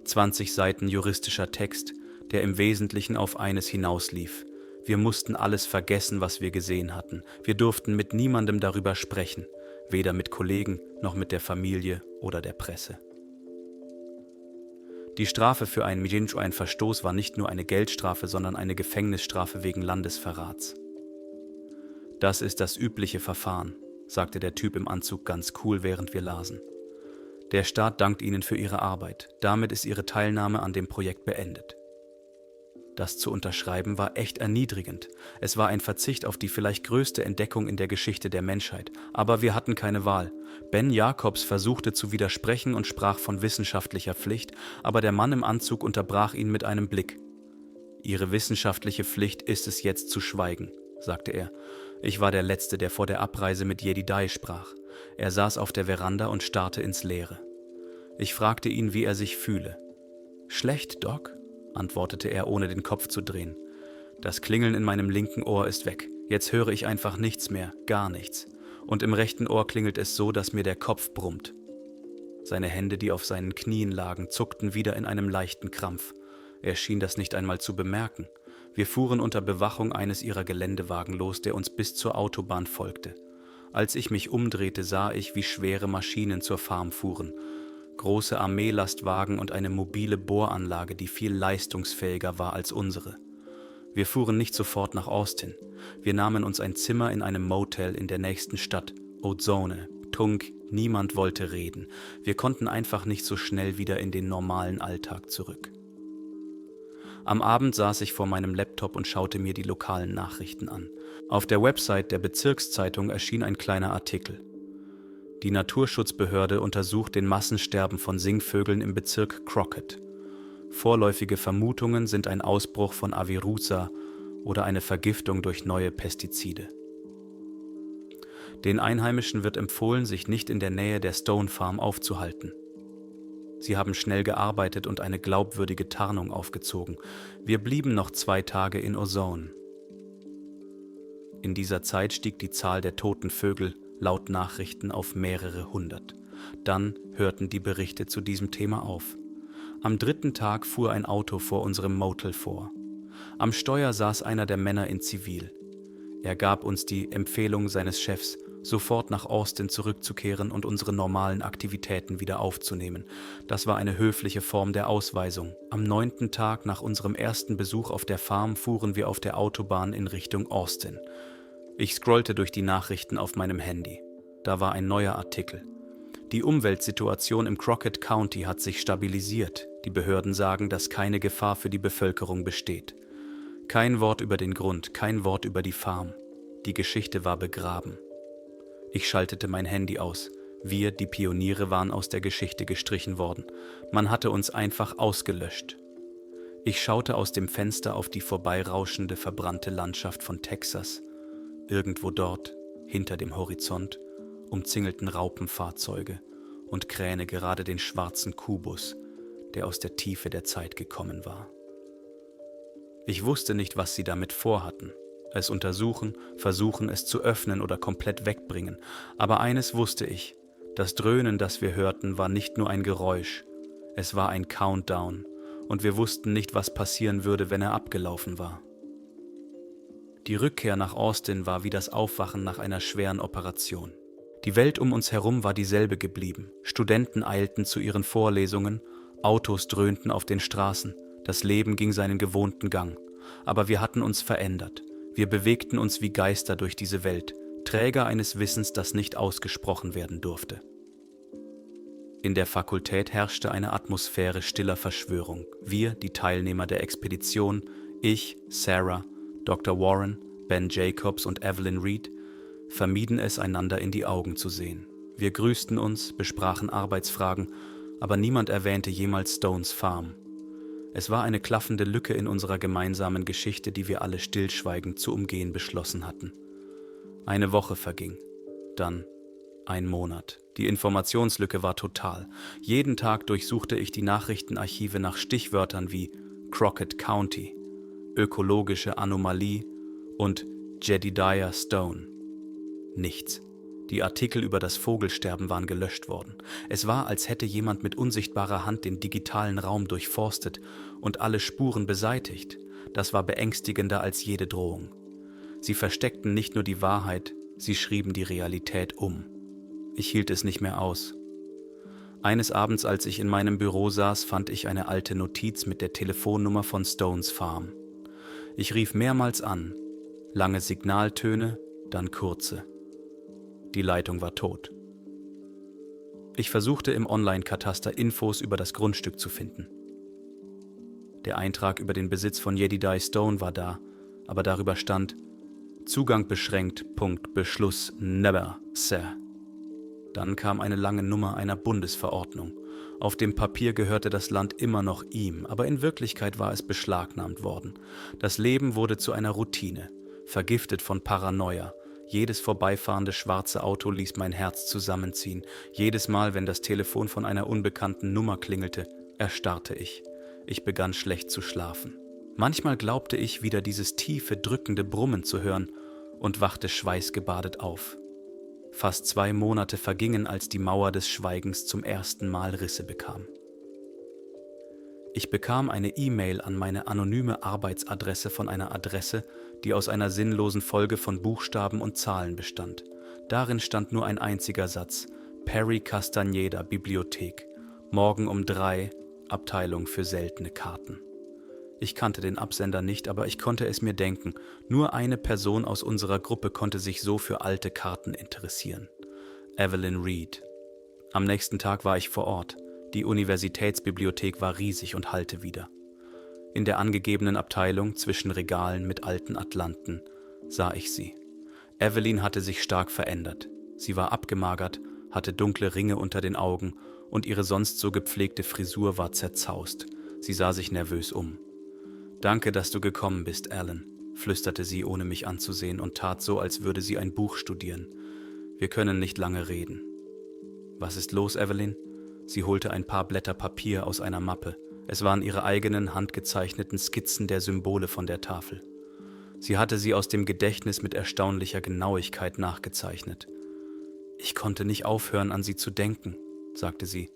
20 Seiten juristischer Text, der im Wesentlichen auf eines hinauslief. Wir mussten alles vergessen, was wir gesehen hatten. Wir durften mit niemandem darüber sprechen, weder mit Kollegen noch mit der Familie oder der Presse. Die Strafe für einen Verstoß war nicht nur eine Geldstrafe, sondern eine Gefängnisstrafe wegen Landesverrats. Das ist das übliche Verfahren, sagte der Typ im Anzug ganz cool, während wir lasen. Der Staat dankt Ihnen für Ihre Arbeit. Damit ist Ihre Teilnahme an dem Projekt beendet. Das zu unterschreiben war echt erniedrigend. Es war ein Verzicht auf die vielleicht größte Entdeckung in der Geschichte der Menschheit. Aber wir hatten keine Wahl. Ben Jacobs versuchte zu widersprechen und sprach von wissenschaftlicher Pflicht, aber der Mann im Anzug unterbrach ihn mit einem Blick. Ihre wissenschaftliche Pflicht ist es jetzt zu schweigen, sagte er. Ich war der Letzte, der vor der Abreise mit Jedidiah sprach. Er saß auf der Veranda und starrte ins Leere. Ich fragte ihn, wie er sich fühle. »Schlecht, Doc?« antwortete er, ohne den Kopf zu drehen. »Das Klingeln in meinem linken Ohr ist weg. Jetzt höre ich einfach nichts mehr, gar nichts. Und im rechten Ohr klingelt es so, dass mir der Kopf brummt.« Seine Hände, die auf seinen Knien lagen, zuckten wieder in einem leichten Krampf. Er schien das nicht einmal zu bemerken. Wir fuhren unter Bewachung eines ihrer Geländewagen los, der uns bis zur Autobahn folgte. Als ich mich umdrehte, sah ich, wie schwere Maschinen zur Farm fuhren. Große Armeelastwagen und eine mobile Bohranlage, die viel leistungsfähiger war als unsere. Wir fuhren nicht sofort nach Austin. Wir nahmen uns ein Zimmer in einem Motel in der nächsten Stadt, Ozone. Tunk, niemand wollte reden. Wir konnten einfach nicht so schnell wieder in den normalen Alltag zurück. Am Abend saß ich vor meinem Laptop und schaute mir die lokalen Nachrichten an. Auf der Website der Bezirkszeitung erschien ein kleiner Artikel. Die Naturschutzbehörde untersucht den Massensterben von Singvögeln im Bezirk Crockett. Vorläufige Vermutungen sind ein Ausbruch von Avirusa oder eine Vergiftung durch neue Pestizide. Den Einheimischen wird empfohlen, sich nicht in der Nähe der Stone Farm aufzuhalten. Sie haben schnell gearbeitet und eine glaubwürdige Tarnung aufgezogen. Wir blieben noch 2 Tage in Ozone. In dieser Zeit stieg die Zahl der toten Vögel laut Nachrichten auf mehrere hundert. Dann hörten die Berichte zu diesem Thema auf. Am 3. Tag fuhr ein Auto vor unserem Motel vor. Am Steuer saß einer der Männer in Zivil. Er gab uns die Empfehlung seines Chefs, sofort nach Austin zurückzukehren und unsere normalen Aktivitäten wieder aufzunehmen. Das war eine höfliche Form der Ausweisung. Am 9. Tag nach unserem ersten Besuch auf der Farm fuhren wir auf der Autobahn in Richtung Austin. Ich scrollte durch die Nachrichten auf meinem Handy. Da war ein neuer Artikel. Die Umweltsituation im Crockett County hat sich stabilisiert. Die Behörden sagen, dass keine Gefahr für die Bevölkerung besteht. Kein Wort über den Grund, kein Wort über die Farm. Die Geschichte war begraben. Ich schaltete mein Handy aus. Wir, die Pioniere, waren aus der Geschichte gestrichen worden. Man hatte uns einfach ausgelöscht. Ich schaute aus dem Fenster auf die vorbeirauschende, verbrannte Landschaft von Texas. Irgendwo dort, hinter dem Horizont, umzingelten Raupenfahrzeuge und Kräne gerade den schwarzen Kubus, der aus der Tiefe der Zeit gekommen war. Ich wusste nicht, was sie damit vorhatten. Es untersuchen, versuchen, es zu öffnen oder komplett wegbringen. Aber eines wusste ich: Das Dröhnen, das wir hörten, war nicht nur ein Geräusch. Es war ein Countdown. Und wir wussten nicht, was passieren würde, wenn er abgelaufen war. Die Rückkehr nach Austin war wie das Aufwachen nach einer schweren Operation. Die Welt um uns herum war dieselbe geblieben. Studenten eilten zu ihren Vorlesungen, Autos dröhnten auf den Straßen, das Leben ging seinen gewohnten Gang. Aber wir hatten uns verändert. Wir bewegten uns wie Geister durch diese Welt, Träger eines Wissens, das nicht ausgesprochen werden durfte. In der Fakultät herrschte eine Atmosphäre stiller Verschwörung. Wir, die Teilnehmer der Expedition, ich, Sarah, Dr. Warren, Ben Jacobs und Evelyn Reed, vermieden es, einander in die Augen zu sehen. Wir grüßten uns, besprachen Arbeitsfragen, aber niemand erwähnte jemals Stones Farm. Es war eine klaffende Lücke in unserer gemeinsamen Geschichte, die wir alle stillschweigend zu umgehen beschlossen hatten. Eine Woche verging, dann Ein Monat. Die Informationslücke war total. Jeden Tag durchsuchte ich die Nachrichtenarchive nach Stichwörtern wie Crockett County, ökologische Anomalie und Jedediah Stone. Nichts. Die Artikel über das Vogelsterben waren gelöscht worden. Es war, als hätte jemand mit unsichtbarer Hand den digitalen Raum durchforstet und alle Spuren beseitigt. Das war beängstigender als jede Drohung. Sie versteckten nicht nur die Wahrheit, sie schrieben die Realität um. Ich hielt es nicht mehr aus. Eines Abends, als ich in meinem Büro saß, fand ich eine alte Notiz mit der Telefonnummer von Stones Farm. Ich rief mehrmals an. Lange Signaltöne, dann kurze. Die Leitung war tot. Ich versuchte im Online-Kataster Infos über das Grundstück zu finden. Der Eintrag über den Besitz von Jedediah Stone war da, aber darüber stand Zugang beschränkt, Beschluss never, Sir. Dann kam eine lange Nummer einer Bundesverordnung. Auf dem Papier gehörte das Land immer noch ihm, aber in Wirklichkeit war es beschlagnahmt worden. Das Leben wurde zu einer Routine, vergiftet von Paranoia. Jedes vorbeifahrende schwarze Auto ließ mein Herz zusammenziehen. Jedes Mal, wenn das Telefon von einer unbekannten Nummer klingelte, erstarrte ich. Ich begann schlecht zu schlafen. Manchmal glaubte ich, wieder dieses tiefe, drückende Brummen zu hören und wachte schweißgebadet auf. Fast 2 Monate vergingen, als die Mauer des Schweigens zum ersten Mal Risse bekam. Ich bekam eine E-Mail an meine anonyme Arbeitsadresse von einer Adresse, die aus einer sinnlosen Folge von Buchstaben und Zahlen bestand. Darin stand nur ein einziger Satz: Perry Castaneda, Bibliothek, morgen um 3, Abteilung für seltene Karten. Ich kannte den Absender nicht, aber ich konnte es mir denken. Nur eine Person aus unserer Gruppe konnte sich so für alte Karten interessieren: Evelyn Reed. Am nächsten Tag war ich vor Ort. Die Universitätsbibliothek war riesig und hallte wieder. In der angegebenen Abteilung zwischen Regalen mit alten Atlanten sah ich sie. Evelyn hatte sich stark verändert. Sie war abgemagert, hatte dunkle Ringe unter den Augen und ihre sonst so gepflegte Frisur war zerzaust. Sie sah sich nervös um. »Danke, dass du gekommen bist, Alan«, flüsterte sie, ohne mich anzusehen, und tat so, als würde sie ein Buch studieren. »Wir können nicht lange reden.« »Was ist los, Evelyn?« Sie holte ein paar Blätter Papier aus einer Mappe. Es waren ihre eigenen handgezeichneten Skizzen der Symbole von der Tafel. Sie hatte sie aus dem Gedächtnis mit erstaunlicher Genauigkeit nachgezeichnet. »Ich konnte nicht aufhören, an sie zu denken«, sagte sie.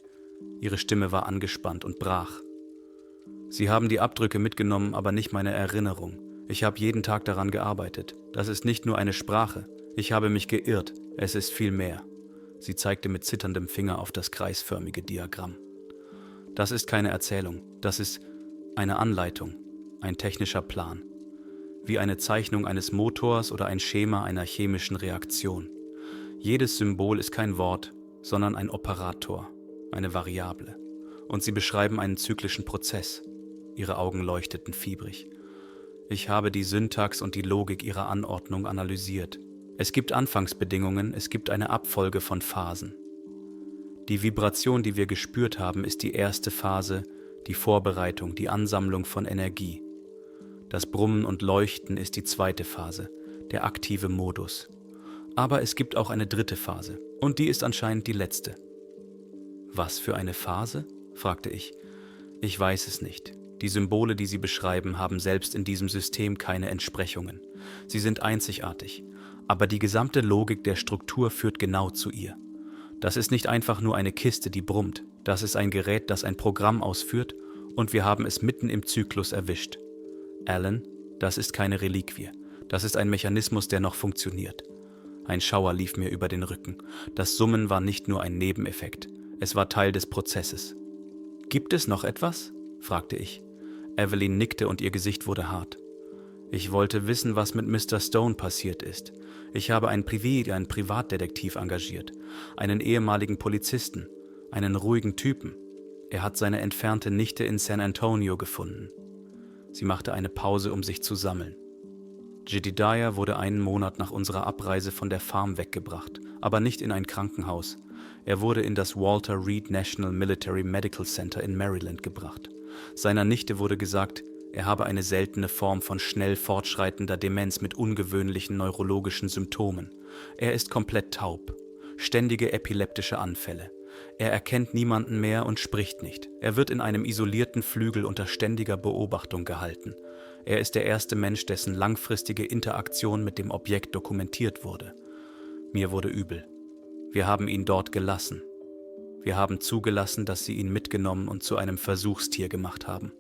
Ihre Stimme war angespannt und brach. »Sie haben die Abdrücke mitgenommen, aber nicht meine Erinnerung. Ich habe jeden Tag daran gearbeitet. Das ist nicht nur eine Sprache. Ich habe mich geirrt. Es ist viel mehr.« Sie zeigte mit zitterndem Finger auf das kreisförmige Diagramm. »Das ist keine Erzählung. Das ist eine Anleitung, ein technischer Plan. Wie eine Zeichnung eines Motors oder ein Schema einer chemischen Reaktion. Jedes Symbol ist kein Wort, sondern ein Operator, eine Variable. Und sie beschreiben einen zyklischen Prozess.« Ihre Augen leuchteten fiebrig. »Ich habe die Syntax und die Logik ihrer Anordnung analysiert. Es gibt Anfangsbedingungen, es gibt eine Abfolge von Phasen. Die Vibration, die wir gespürt haben, ist die erste Phase, die Vorbereitung, die Ansammlung von Energie. Das Brummen und Leuchten ist die zweite Phase, der aktive Modus. Aber es gibt auch eine dritte Phase, und die ist anscheinend die letzte.« »Was für eine Phase?« fragte ich. »Ich weiß es nicht. Die Symbole, die Sie beschreiben, haben selbst in diesem System keine Entsprechungen. Sie sind einzigartig. Aber die gesamte Logik der Struktur führt genau zu ihr. Das ist nicht einfach nur eine Kiste, die brummt. Das ist ein Gerät, das ein Programm ausführt, und wir haben es mitten im Zyklus erwischt. Alan, das ist keine Reliquie. Das ist ein Mechanismus, der noch funktioniert.« Ein Schauer lief mir über den Rücken. Das Summen war nicht nur ein Nebeneffekt. Es war Teil des Prozesses. »Gibt es noch etwas?« fragte ich. Evelyn nickte und ihr Gesicht wurde hart. »Ich wollte wissen, was mit Mr. Stone passiert ist. Ich habe einen Privatdetektiv engagiert, einen ehemaligen Polizisten, einen ruhigen Typen. Er hat seine entfernte Nichte in San Antonio gefunden.« Sie machte eine Pause, um sich zu sammeln. »Jedediah wurde einen Monat nach unserer Abreise von der Farm weggebracht, aber nicht in ein Krankenhaus. Er wurde in das Walter Reed National Military Medical Center in Maryland gebracht. Seiner Nichte wurde gesagt, er habe eine seltene Form von schnell fortschreitender Demenz mit ungewöhnlichen neurologischen Symptomen. Er ist komplett taub. ständige epileptische Anfälle. Er erkennt niemanden mehr und spricht nicht. Er wird in einem isolierten Flügel unter ständiger Beobachtung gehalten. Er ist der erste Mensch, dessen langfristige Interaktion mit dem Objekt dokumentiert wurde. Mir wurde übel. Wir haben ihn dort gelassen. Wir haben zugelassen, dass sie ihn mitgenommen und zu einem Versuchstier gemacht haben.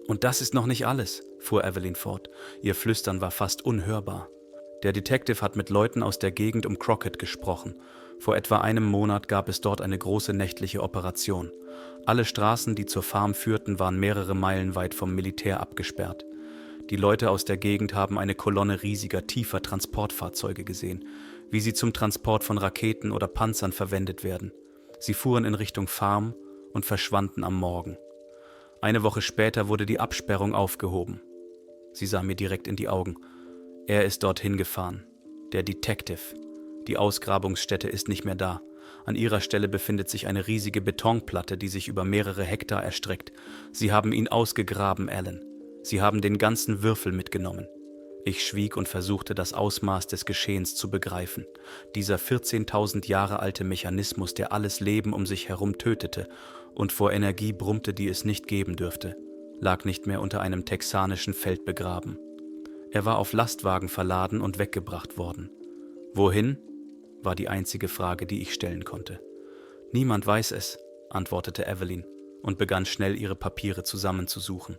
Und das ist noch nicht alles, fuhr Evelyn fort. Ihr Flüstern war fast unhörbar. Der Detective hat mit Leuten aus der Gegend um Crockett gesprochen. Vor etwa einem Monat gab es dort eine große nächtliche Operation. Alle Straßen, die zur Farm führten, waren mehrere Meilen weit vom Militär abgesperrt. Die Leute aus der Gegend haben eine Kolonne riesiger, tiefer Transportfahrzeuge gesehen, wie sie zum Transport von Raketen oder Panzern verwendet werden. Sie fuhren in Richtung Farm und verschwanden am Morgen. Eine Woche später wurde die Absperrung aufgehoben. Sie sah mir direkt in die Augen. Er ist dorthin gefahren. Der Detective. Die Ausgrabungsstätte ist nicht mehr da. An ihrer Stelle befindet sich eine riesige Betonplatte, die sich über mehrere Hektar erstreckt. Sie haben ihn ausgegraben, Alan. Sie haben den ganzen Würfel mitgenommen. Ich schwieg und versuchte, das Ausmaß des Geschehens zu begreifen. Dieser 14.000 Jahre alte Mechanismus, der alles Leben um sich herum tötete und vor Energie brummte, die es nicht geben dürfte, lag nicht mehr unter einem texanischen Feld begraben. Er war auf Lastwagen verladen und weggebracht worden. Wohin? War die einzige Frage, die ich stellen konnte. Niemand weiß es, antwortete Evelyn und begann schnell ihre Papiere zusammenzusuchen.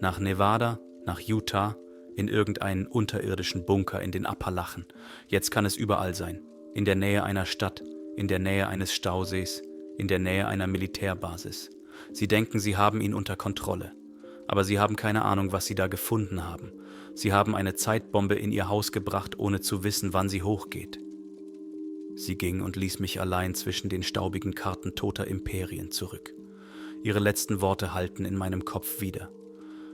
Nach Nevada, nach Utah, in irgendeinen unterirdischen Bunker in den Appalachen. Jetzt kann es überall sein. In der Nähe einer Stadt, in der Nähe eines Stausees, in der Nähe einer Militärbasis. Sie denken, sie haben ihn unter Kontrolle. Aber sie haben keine Ahnung, was sie da gefunden haben. Sie haben eine Zeitbombe in ihr Haus gebracht, ohne zu wissen, wann sie hochgeht. Sie ging und ließ mich allein zwischen den staubigen Karten toter Imperien zurück. Ihre letzten Worte hallten in meinem Kopf wieder.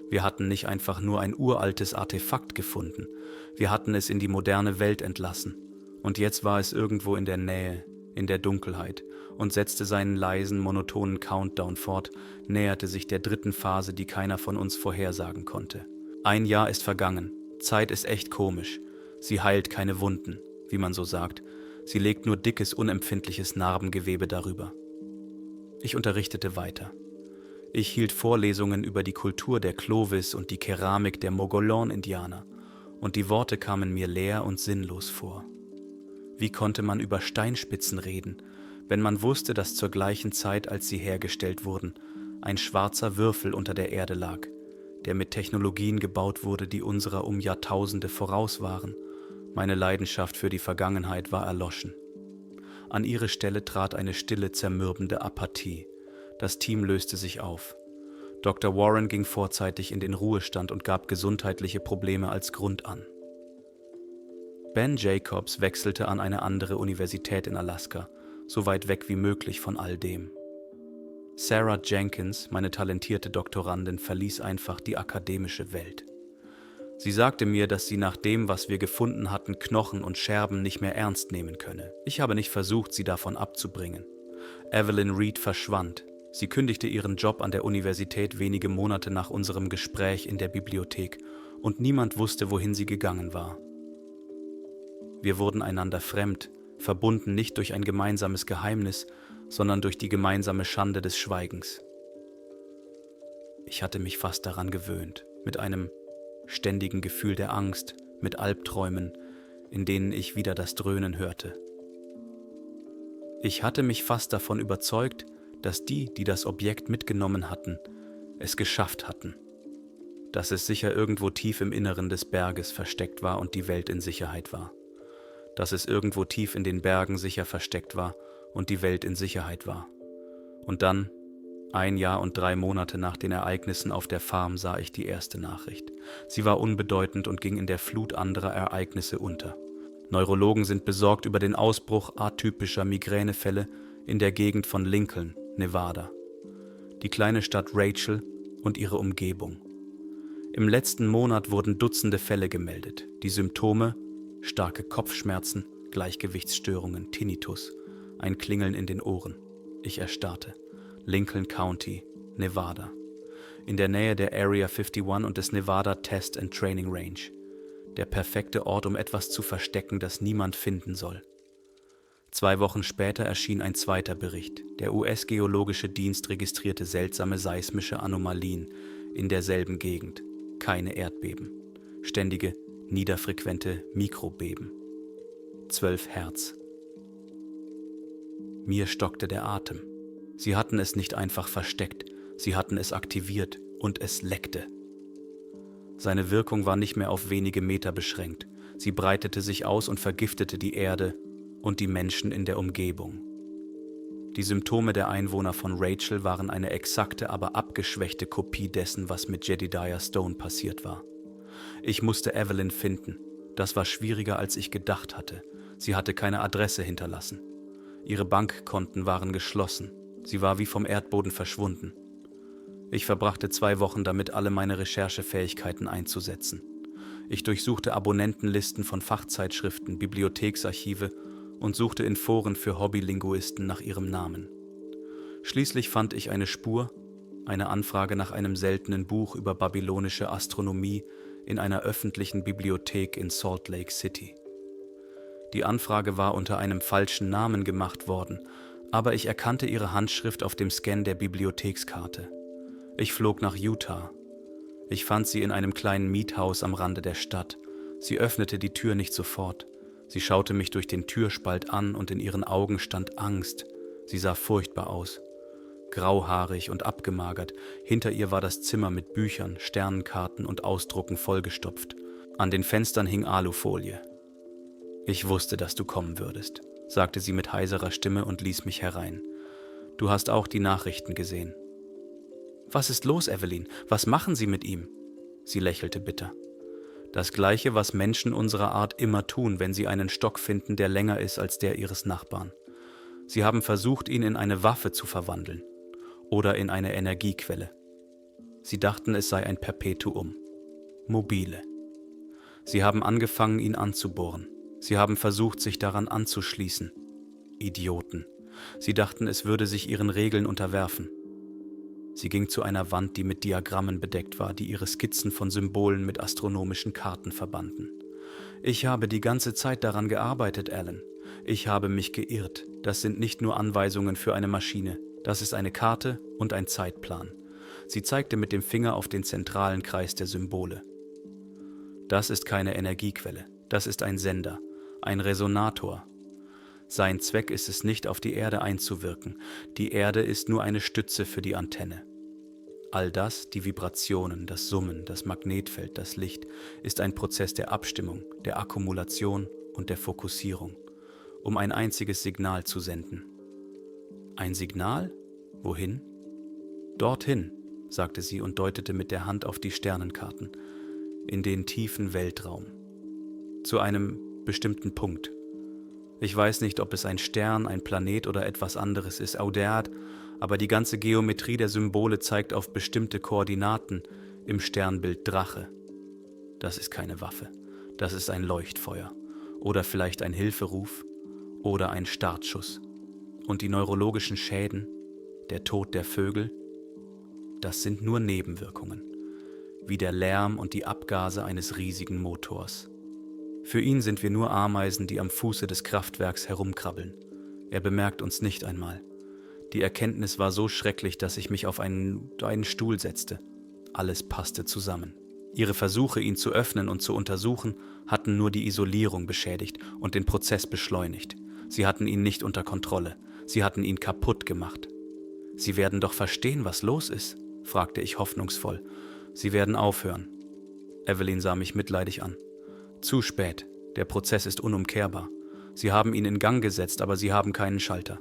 Wir hatten nicht einfach nur ein uraltes Artefakt gefunden, wir hatten es in die moderne Welt entlassen. Und jetzt war es irgendwo in der Nähe, in der Dunkelheit, und setzte seinen leisen, monotonen Countdown fort, näherte sich der dritten Phase, die keiner von uns vorhersagen konnte. 1 Jahr ist vergangen, Zeit ist echt komisch. Sie heilt keine Wunden, wie man so sagt. Sie legt nur dickes, unempfindliches Narbengewebe darüber. Ich unterrichtete weiter. Ich hielt Vorlesungen über die Kultur der Clovis und die Keramik der Mogollon-Indianer, und die Worte kamen mir leer und sinnlos vor. Wie konnte man über Steinspitzen reden, wenn man wusste, dass zur gleichen Zeit, als sie hergestellt wurden, ein schwarzer Würfel unter der Erde lag, der mit Technologien gebaut wurde, die unserer um Jahrtausende voraus waren. Meine Leidenschaft für die Vergangenheit war erloschen. An ihre Stelle trat eine stille, zermürbende Apathie. Das Team löste sich auf. Dr. Warren ging vorzeitig in den Ruhestand und gab gesundheitliche Probleme als Grund an. Ben Jacobs wechselte an eine andere Universität in Alaska, so weit weg wie möglich von all dem. Sarah Jenkins, meine talentierte Doktorandin, verließ einfach die akademische Welt. Sie sagte mir, dass sie nach dem, was wir gefunden hatten, Knochen und Scherben nicht mehr ernst nehmen könne. Ich habe nicht versucht, sie davon abzubringen. Evelyn Reed verschwand. Sie kündigte ihren Job an der Universität wenige Monate nach unserem Gespräch in der Bibliothek und niemand wusste, wohin sie gegangen war. Wir wurden einander fremd, verbunden nicht durch ein gemeinsames Geheimnis, sondern durch die gemeinsame Schande des Schweigens. Ich hatte mich fast daran gewöhnt, mit einem ständigen Gefühl der Angst, mit Albträumen, in denen ich wieder das Dröhnen hörte. Ich hatte mich fast davon überzeugt, dass die das Objekt mitgenommen hatten, es geschafft hatten, dass es sicher irgendwo tief im Inneren des Berges versteckt war und die Welt in Sicherheit war, dass es irgendwo tief in den Bergen sicher versteckt war und die Welt in Sicherheit war. Und dann, 1 Jahr und 3 Monate nach den Ereignissen auf der Farm, sah ich die erste Nachricht. Sie war unbedeutend und ging in der Flut anderer Ereignisse unter. Neurologen sind besorgt über den Ausbruch atypischer Migränefälle in der Gegend von Lincoln, Nevada. Die kleine Stadt Rachel und ihre Umgebung. Im letzten Monat wurden Dutzende Fälle gemeldet. Die Symptome: starke Kopfschmerzen, Gleichgewichtsstörungen, Tinnitus, ein Klingeln in den Ohren. Ich erstarrte. Lincoln County, Nevada. In der Nähe der Area 51 und des Nevada Test and Training Range. Der perfekte Ort, um etwas zu verstecken, das niemand finden soll. 2 Wochen später erschien ein zweiter Bericht. Der US-Geologische Dienst registrierte seltsame seismische Anomalien in derselben Gegend. Keine Erdbeben. Ständige, niederfrequente Mikrobeben. 12 Hertz. Mir stockte der Atem. Sie hatten es nicht einfach versteckt, sie hatten es aktiviert und es leckte. Seine Wirkung war nicht mehr auf wenige Meter beschränkt. Sie breitete sich aus und vergiftete die Erde und die Menschen in der Umgebung. Die Symptome der Einwohner von Rachel waren eine exakte, aber abgeschwächte Kopie dessen, was mit Jedediah Stone passiert war. Ich musste Evelyn finden. Das war schwieriger, als ich gedacht hatte. Sie hatte keine Adresse hinterlassen. Ihre Bankkonten waren geschlossen. Sie war wie vom Erdboden verschwunden. Ich verbrachte 2 Wochen damit, alle meine Recherchefähigkeiten einzusetzen. Ich durchsuchte Abonnentenlisten von Fachzeitschriften, Bibliotheksarchive und suchte in Foren für Hobbylinguisten nach ihrem Namen. Schließlich fand ich eine Spur, eine Anfrage nach einem seltenen Buch über babylonische Astronomie in einer öffentlichen Bibliothek in Salt Lake City. Die Anfrage war unter einem falschen Namen gemacht worden, aber ich erkannte ihre Handschrift auf dem Scan der Bibliothekskarte. Ich flog nach Utah. Ich fand sie in einem kleinen Miethaus am Rande der Stadt. Sie öffnete die Tür nicht sofort. Sie schaute mich durch den Türspalt an und in ihren Augen stand Angst. Sie sah furchtbar aus. Grauhaarig und abgemagert. Hinter ihr war das Zimmer mit Büchern, Sternenkarten und Ausdrucken vollgestopft. An den Fenstern hing Alufolie. »Ich wusste, dass du kommen würdest«, sagte sie mit heiserer Stimme und ließ mich herein. »Du hast auch die Nachrichten gesehen.« »Was ist los, Evelyn? Was machen Sie mit ihm?« Sie lächelte bitter. »Das Gleiche, was Menschen unserer Art immer tun, wenn sie einen Stock finden, der länger ist als der ihres Nachbarn. Sie haben versucht, ihn in eine Waffe zu verwandeln oder in eine Energiequelle. Sie dachten, es sei ein Perpetuum. Mobile. Sie haben angefangen, ihn anzubohren. Sie haben versucht, sich daran anzuschließen. Idioten. Sie dachten, es würde sich ihren Regeln unterwerfen. Sie ging zu einer Wand, die mit Diagrammen bedeckt war, die ihre Skizzen von Symbolen mit astronomischen Karten verbanden. »Ich habe die ganze Zeit daran gearbeitet, Alan. Ich habe mich geirrt. Das sind nicht nur Anweisungen für eine Maschine. Das ist eine Karte und ein Zeitplan.« Sie zeigte mit dem Finger auf den zentralen Kreis der Symbole. »Das ist keine Energiequelle. Das ist ein Sender, ein Resonator. Sein Zweck ist es nicht, auf die Erde einzuwirken. Die Erde ist nur eine Stütze für die Antenne. All das, die Vibrationen, das Summen, das Magnetfeld, das Licht, ist ein Prozess der Abstimmung, der Akkumulation und der Fokussierung, um ein einziges Signal zu senden.« »Ein Signal? Wohin?« »Dorthin«, sagte sie und deutete mit der Hand auf die Sternenkarten, »in den tiefen Weltraum. Zu einem bestimmten Punkt. Ich weiß nicht, ob es ein Stern, ein Planet oder etwas anderes ist, aber die ganze Geometrie der Symbole zeigt auf bestimmte Koordinaten im Sternbild Drache. Das ist keine Waffe, das ist ein Leuchtfeuer oder vielleicht ein Hilferuf oder ein Startschuss. Und die neurologischen Schäden, der Tod der Vögel, das sind nur Nebenwirkungen, wie der Lärm und die Abgase eines riesigen Motors. Für ihn sind wir nur Ameisen, die am Fuße des Kraftwerks herumkrabbeln. Er bemerkt uns nicht einmal. Die Erkenntnis war so schrecklich, dass ich mich auf einen Stuhl setzte. Alles passte zusammen. Ihre Versuche, ihn zu öffnen und zu untersuchen, hatten nur die Isolierung beschädigt und den Prozess beschleunigt. Sie hatten ihn nicht unter Kontrolle. Sie hatten ihn kaputt gemacht. »Sie werden doch verstehen, was los ist?« fragte ich hoffnungsvoll. »Sie werden aufhören.« Evelyn sah mich mitleidig an. »Zu spät. Der Prozess ist unumkehrbar. Sie haben ihn in Gang gesetzt, aber Sie haben keinen Schalter.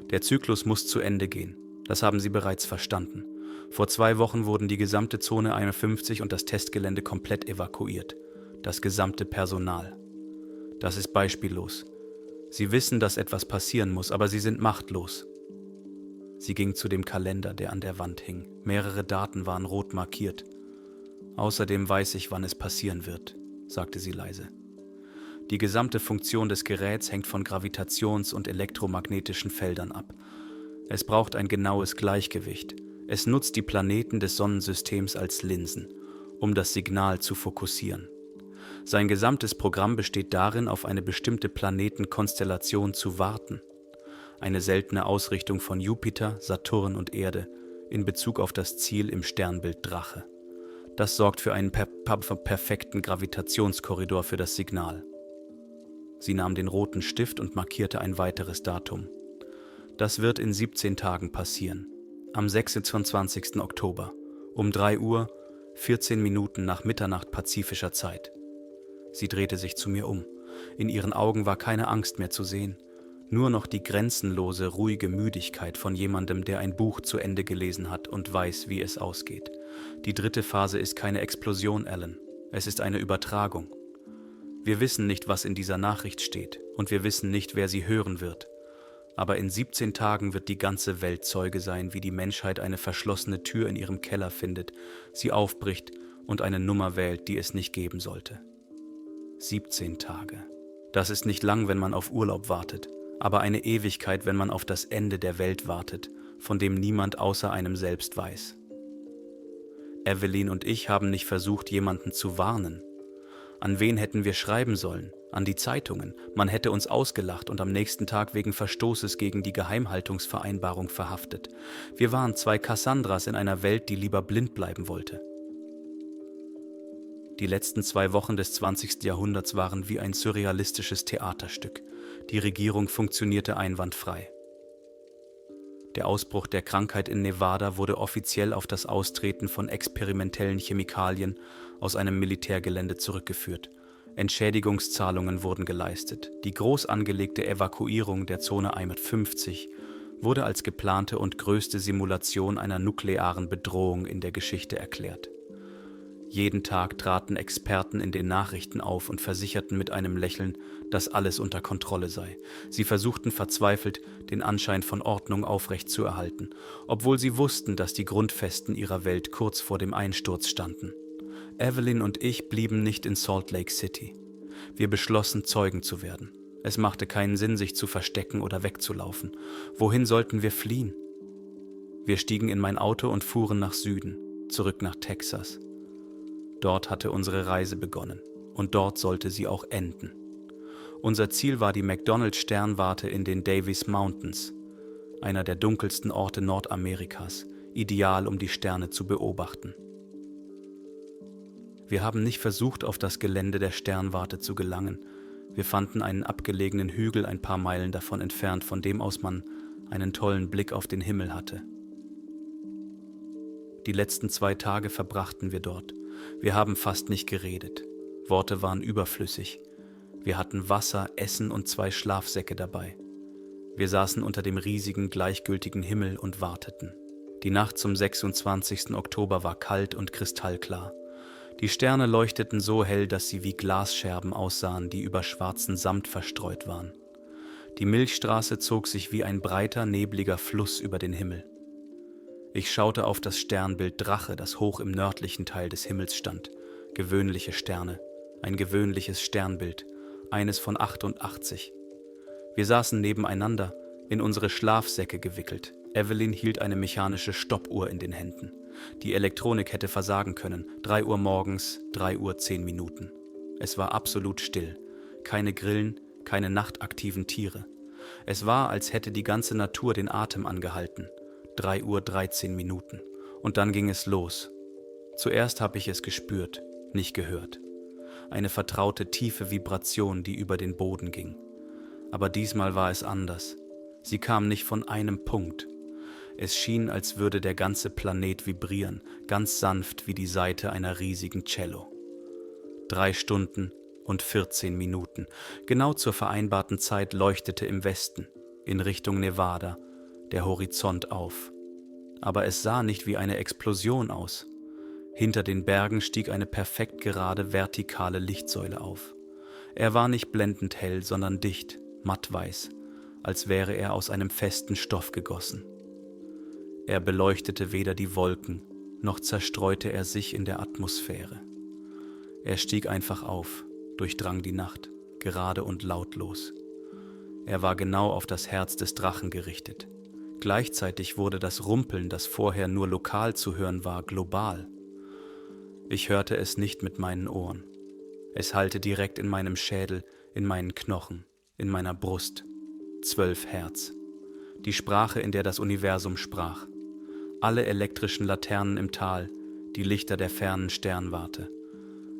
Der Zyklus muss zu Ende gehen. Das haben Sie bereits verstanden. Vor 2 Wochen wurden die gesamte Zone 51 und das Testgelände komplett evakuiert. Das gesamte Personal. Das ist beispiellos. Sie wissen, dass etwas passieren muss, aber Sie sind machtlos.« Sie ging zu dem Kalender, der an der Wand hing. Mehrere Daten waren rot markiert. »Außerdem weiß ich, wann es passieren wird«, sagte sie leise. »Die gesamte Funktion des Geräts hängt von Gravitations- und elektromagnetischen Feldern ab. Es braucht ein genaues Gleichgewicht. Es nutzt die Planeten des Sonnensystems als Linsen, um das Signal zu fokussieren. Sein gesamtes Programm besteht darin, auf eine bestimmte Planetenkonstellation zu warten. Eine seltene Ausrichtung von Jupiter, Saturn und Erde in Bezug auf das Ziel im Sternbild Drache. Das sorgt für einen perfekten Gravitationskorridor für das Signal. Sie nahm den roten Stift und markierte ein weiteres Datum. Das wird in 17 Tagen passieren. Am 26. Oktober, um 3 Uhr, 14 Minuten nach Mitternacht pazifischer Zeit. Sie drehte sich zu mir um. In ihren Augen war keine Angst mehr zu sehen, nur noch die grenzenlose, ruhige Müdigkeit von jemandem, der ein Buch zu Ende gelesen hat und weiß, wie es ausgeht. Die dritte Phase ist keine Explosion, Alan. Es ist eine Übertragung. Wir wissen nicht, was in dieser Nachricht steht, und wir wissen nicht, wer sie hören wird. Aber in 17 Tagen wird die ganze Welt Zeuge sein, wie die Menschheit eine verschlossene Tür in ihrem Keller findet, sie aufbricht und eine Nummer wählt, die es nicht geben sollte. 17 Tage. Das ist nicht lang, wenn man auf Urlaub wartet, aber eine Ewigkeit, wenn man auf das Ende der Welt wartet, von dem niemand außer einem selbst weiß. Evelyn und ich haben nicht versucht, jemanden zu warnen. An wen hätten wir schreiben sollen? An die Zeitungen. Man hätte uns ausgelacht und am nächsten Tag wegen Verstoßes gegen die Geheimhaltungsvereinbarung verhaftet. Wir waren zwei Cassandras in einer Welt, die lieber blind bleiben wollte. Die letzten 2 Wochen des 20. Jahrhunderts waren wie ein surrealistisches Theaterstück. Die Regierung funktionierte einwandfrei. Der Ausbruch der Krankheit in Nevada wurde offiziell auf das Austreten von experimentellen Chemikalien aus einem Militärgelände zurückgeführt. Entschädigungszahlungen wurden geleistet. Die groß angelegte Evakuierung der Zone 51 wurde als geplante und größte Simulation einer nuklearen Bedrohung in der Geschichte erklärt. Jeden Tag traten Experten in den Nachrichten auf und versicherten mit einem Lächeln, dass alles unter Kontrolle sei. Sie versuchten verzweifelt, den Anschein von Ordnung aufrechtzuerhalten, obwohl sie wussten, dass die Grundfesten ihrer Welt kurz vor dem Einsturz standen. Evelyn und ich blieben nicht in Salt Lake City. Wir beschlossen, Zeugen zu werden. Es machte keinen Sinn, sich zu verstecken oder wegzulaufen. Wohin sollten wir fliehen? Wir stiegen in mein Auto und fuhren nach Süden, zurück nach Texas. Dort hatte unsere Reise begonnen und dort sollte sie auch enden. Unser Ziel war die McDonald-Sternwarte in den Davis Mountains, einer der dunkelsten Orte Nordamerikas, ideal, um die Sterne zu beobachten. Wir haben nicht versucht, auf das Gelände der Sternwarte zu gelangen. Wir fanden einen abgelegenen Hügel ein paar Meilen davon entfernt, von dem aus man einen tollen Blick auf den Himmel hatte. Die letzten 2 Tage verbrachten wir dort. Wir haben fast nicht geredet. Worte waren überflüssig. Wir hatten Wasser, Essen und 2 Schlafsäcke dabei. Wir saßen unter dem riesigen, gleichgültigen Himmel und warteten. Die Nacht zum 26. Oktober war kalt und kristallklar. Die Sterne leuchteten so hell, dass sie wie Glasscherben aussahen, die über schwarzen Samt verstreut waren. Die Milchstraße zog sich wie ein breiter, nebliger Fluss über den Himmel. Ich schaute auf das Sternbild Drache, das hoch im nördlichen Teil des Himmels stand. Gewöhnliche Sterne, ein gewöhnliches Sternbild, eines von 88. Wir saßen nebeneinander, in unsere Schlafsäcke gewickelt. Evelyn hielt eine mechanische Stoppuhr in den Händen. Die Elektronik hätte versagen können. 3 Uhr morgens, 3 Uhr 10 Minuten. Es war absolut still. Keine Grillen, keine nachtaktiven Tiere. Es war, als hätte die ganze Natur den Atem angehalten. 3 Uhr 13 Minuten. Und dann ging es los. Zuerst habe ich es gespürt, nicht gehört. Eine vertraute tiefe Vibration, die über den Boden ging. Aber diesmal war es anders. Sie kam nicht von einem Punkt. Es schien, als würde der ganze Planet vibrieren, ganz sanft wie die Saite einer riesigen Cello. 3 Stunden und 14 Minuten. Genau zur vereinbarten Zeit leuchtete im Westen, in Richtung Nevada, der Horizont auf. Aber es sah nicht wie eine Explosion aus. Hinter den Bergen stieg eine perfekt gerade vertikale Lichtsäule auf. Er war nicht blendend hell, sondern dicht, mattweiß, als wäre er aus einem festen Stoff gegossen. Er beleuchtete weder die Wolken, noch zerstreute er sich in der Atmosphäre. Er stieg einfach auf, durchdrang die Nacht, gerade und lautlos. Er war genau auf das Herz des Drachen gerichtet. Gleichzeitig wurde das Rumpeln, das vorher nur lokal zu hören war, global. Ich hörte es nicht mit meinen Ohren. Es hallte direkt in meinem Schädel, in meinen Knochen, in meiner Brust. 12 Hertz. Die Sprache, in der das Universum sprach. Alle elektrischen Laternen im Tal, die Lichter der fernen Sternwarte.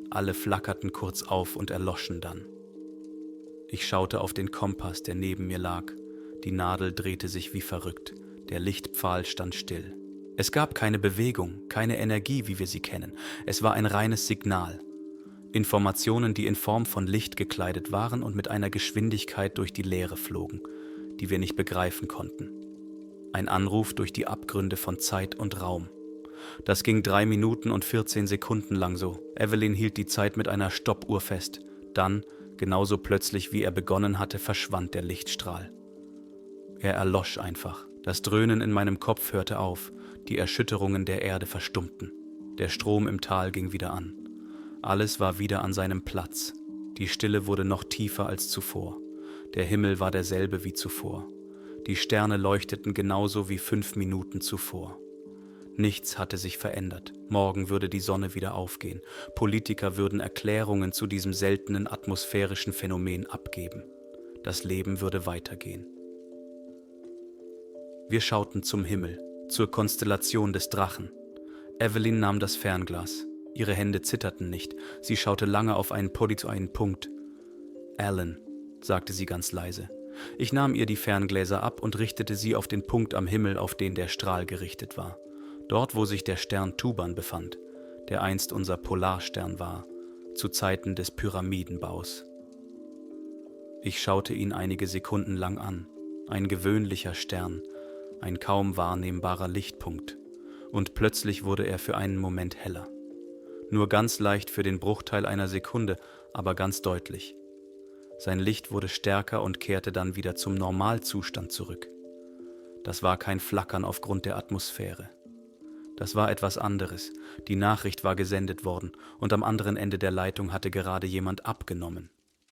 Alle flackerten kurz auf und erloschen dann. Ich schaute auf den Kompass, der neben mir lag. Die Nadel drehte sich wie verrückt. Der Lichtpfahl stand still. Es gab keine Bewegung, keine Energie, wie wir sie kennen. Es war ein reines Signal. Informationen, die in Form von Licht gekleidet waren und mit einer Geschwindigkeit durch die Leere flogen, die wir nicht begreifen konnten. Ein Anruf durch die Abgründe von Zeit und Raum. Das ging 3 Minuten und 14 Sekunden lang so. Evelyn hielt die Zeit mit einer Stoppuhr fest. Dann, genauso plötzlich wie er begonnen hatte, verschwand der Lichtstrahl. Er erlosch einfach. Das Dröhnen in meinem Kopf hörte auf. Die Erschütterungen der Erde verstummten. Der Strom im Tal ging wieder an. Alles war wieder an seinem Platz. Die Stille wurde noch tiefer als zuvor. Der Himmel war derselbe wie zuvor. Die Sterne leuchteten genauso wie 5 Minuten zuvor. Nichts hatte sich verändert. Morgen würde die Sonne wieder aufgehen. Politiker würden Erklärungen zu diesem seltenen atmosphärischen Phänomen abgeben. Das Leben würde weitergehen. Wir schauten zum Himmel, zur Konstellation des Drachen. Evelyn nahm das Fernglas. Ihre Hände zitterten nicht. Sie schaute lange auf einen Punkt. »Alan«, sagte sie ganz leise. Ich nahm ihr die Ferngläser ab und richtete sie auf den Punkt am Himmel, auf den der Strahl gerichtet war. Dort, wo sich der Stern Tuban befand, der einst unser Polarstern war, zu Zeiten des Pyramidenbaus. Ich schaute ihn einige Sekunden lang an. Ein gewöhnlicher Stern, ein kaum wahrnehmbarer Lichtpunkt. Und plötzlich wurde er für einen Moment heller. Nur ganz leicht für den Bruchteil einer Sekunde, aber ganz deutlich. Sein Licht wurde stärker und kehrte dann wieder zum Normalzustand zurück. Das war kein Flackern aufgrund der Atmosphäre. Das war etwas anderes. Die Nachricht war gesendet worden und am anderen Ende der Leitung hatte gerade jemand abgenommen.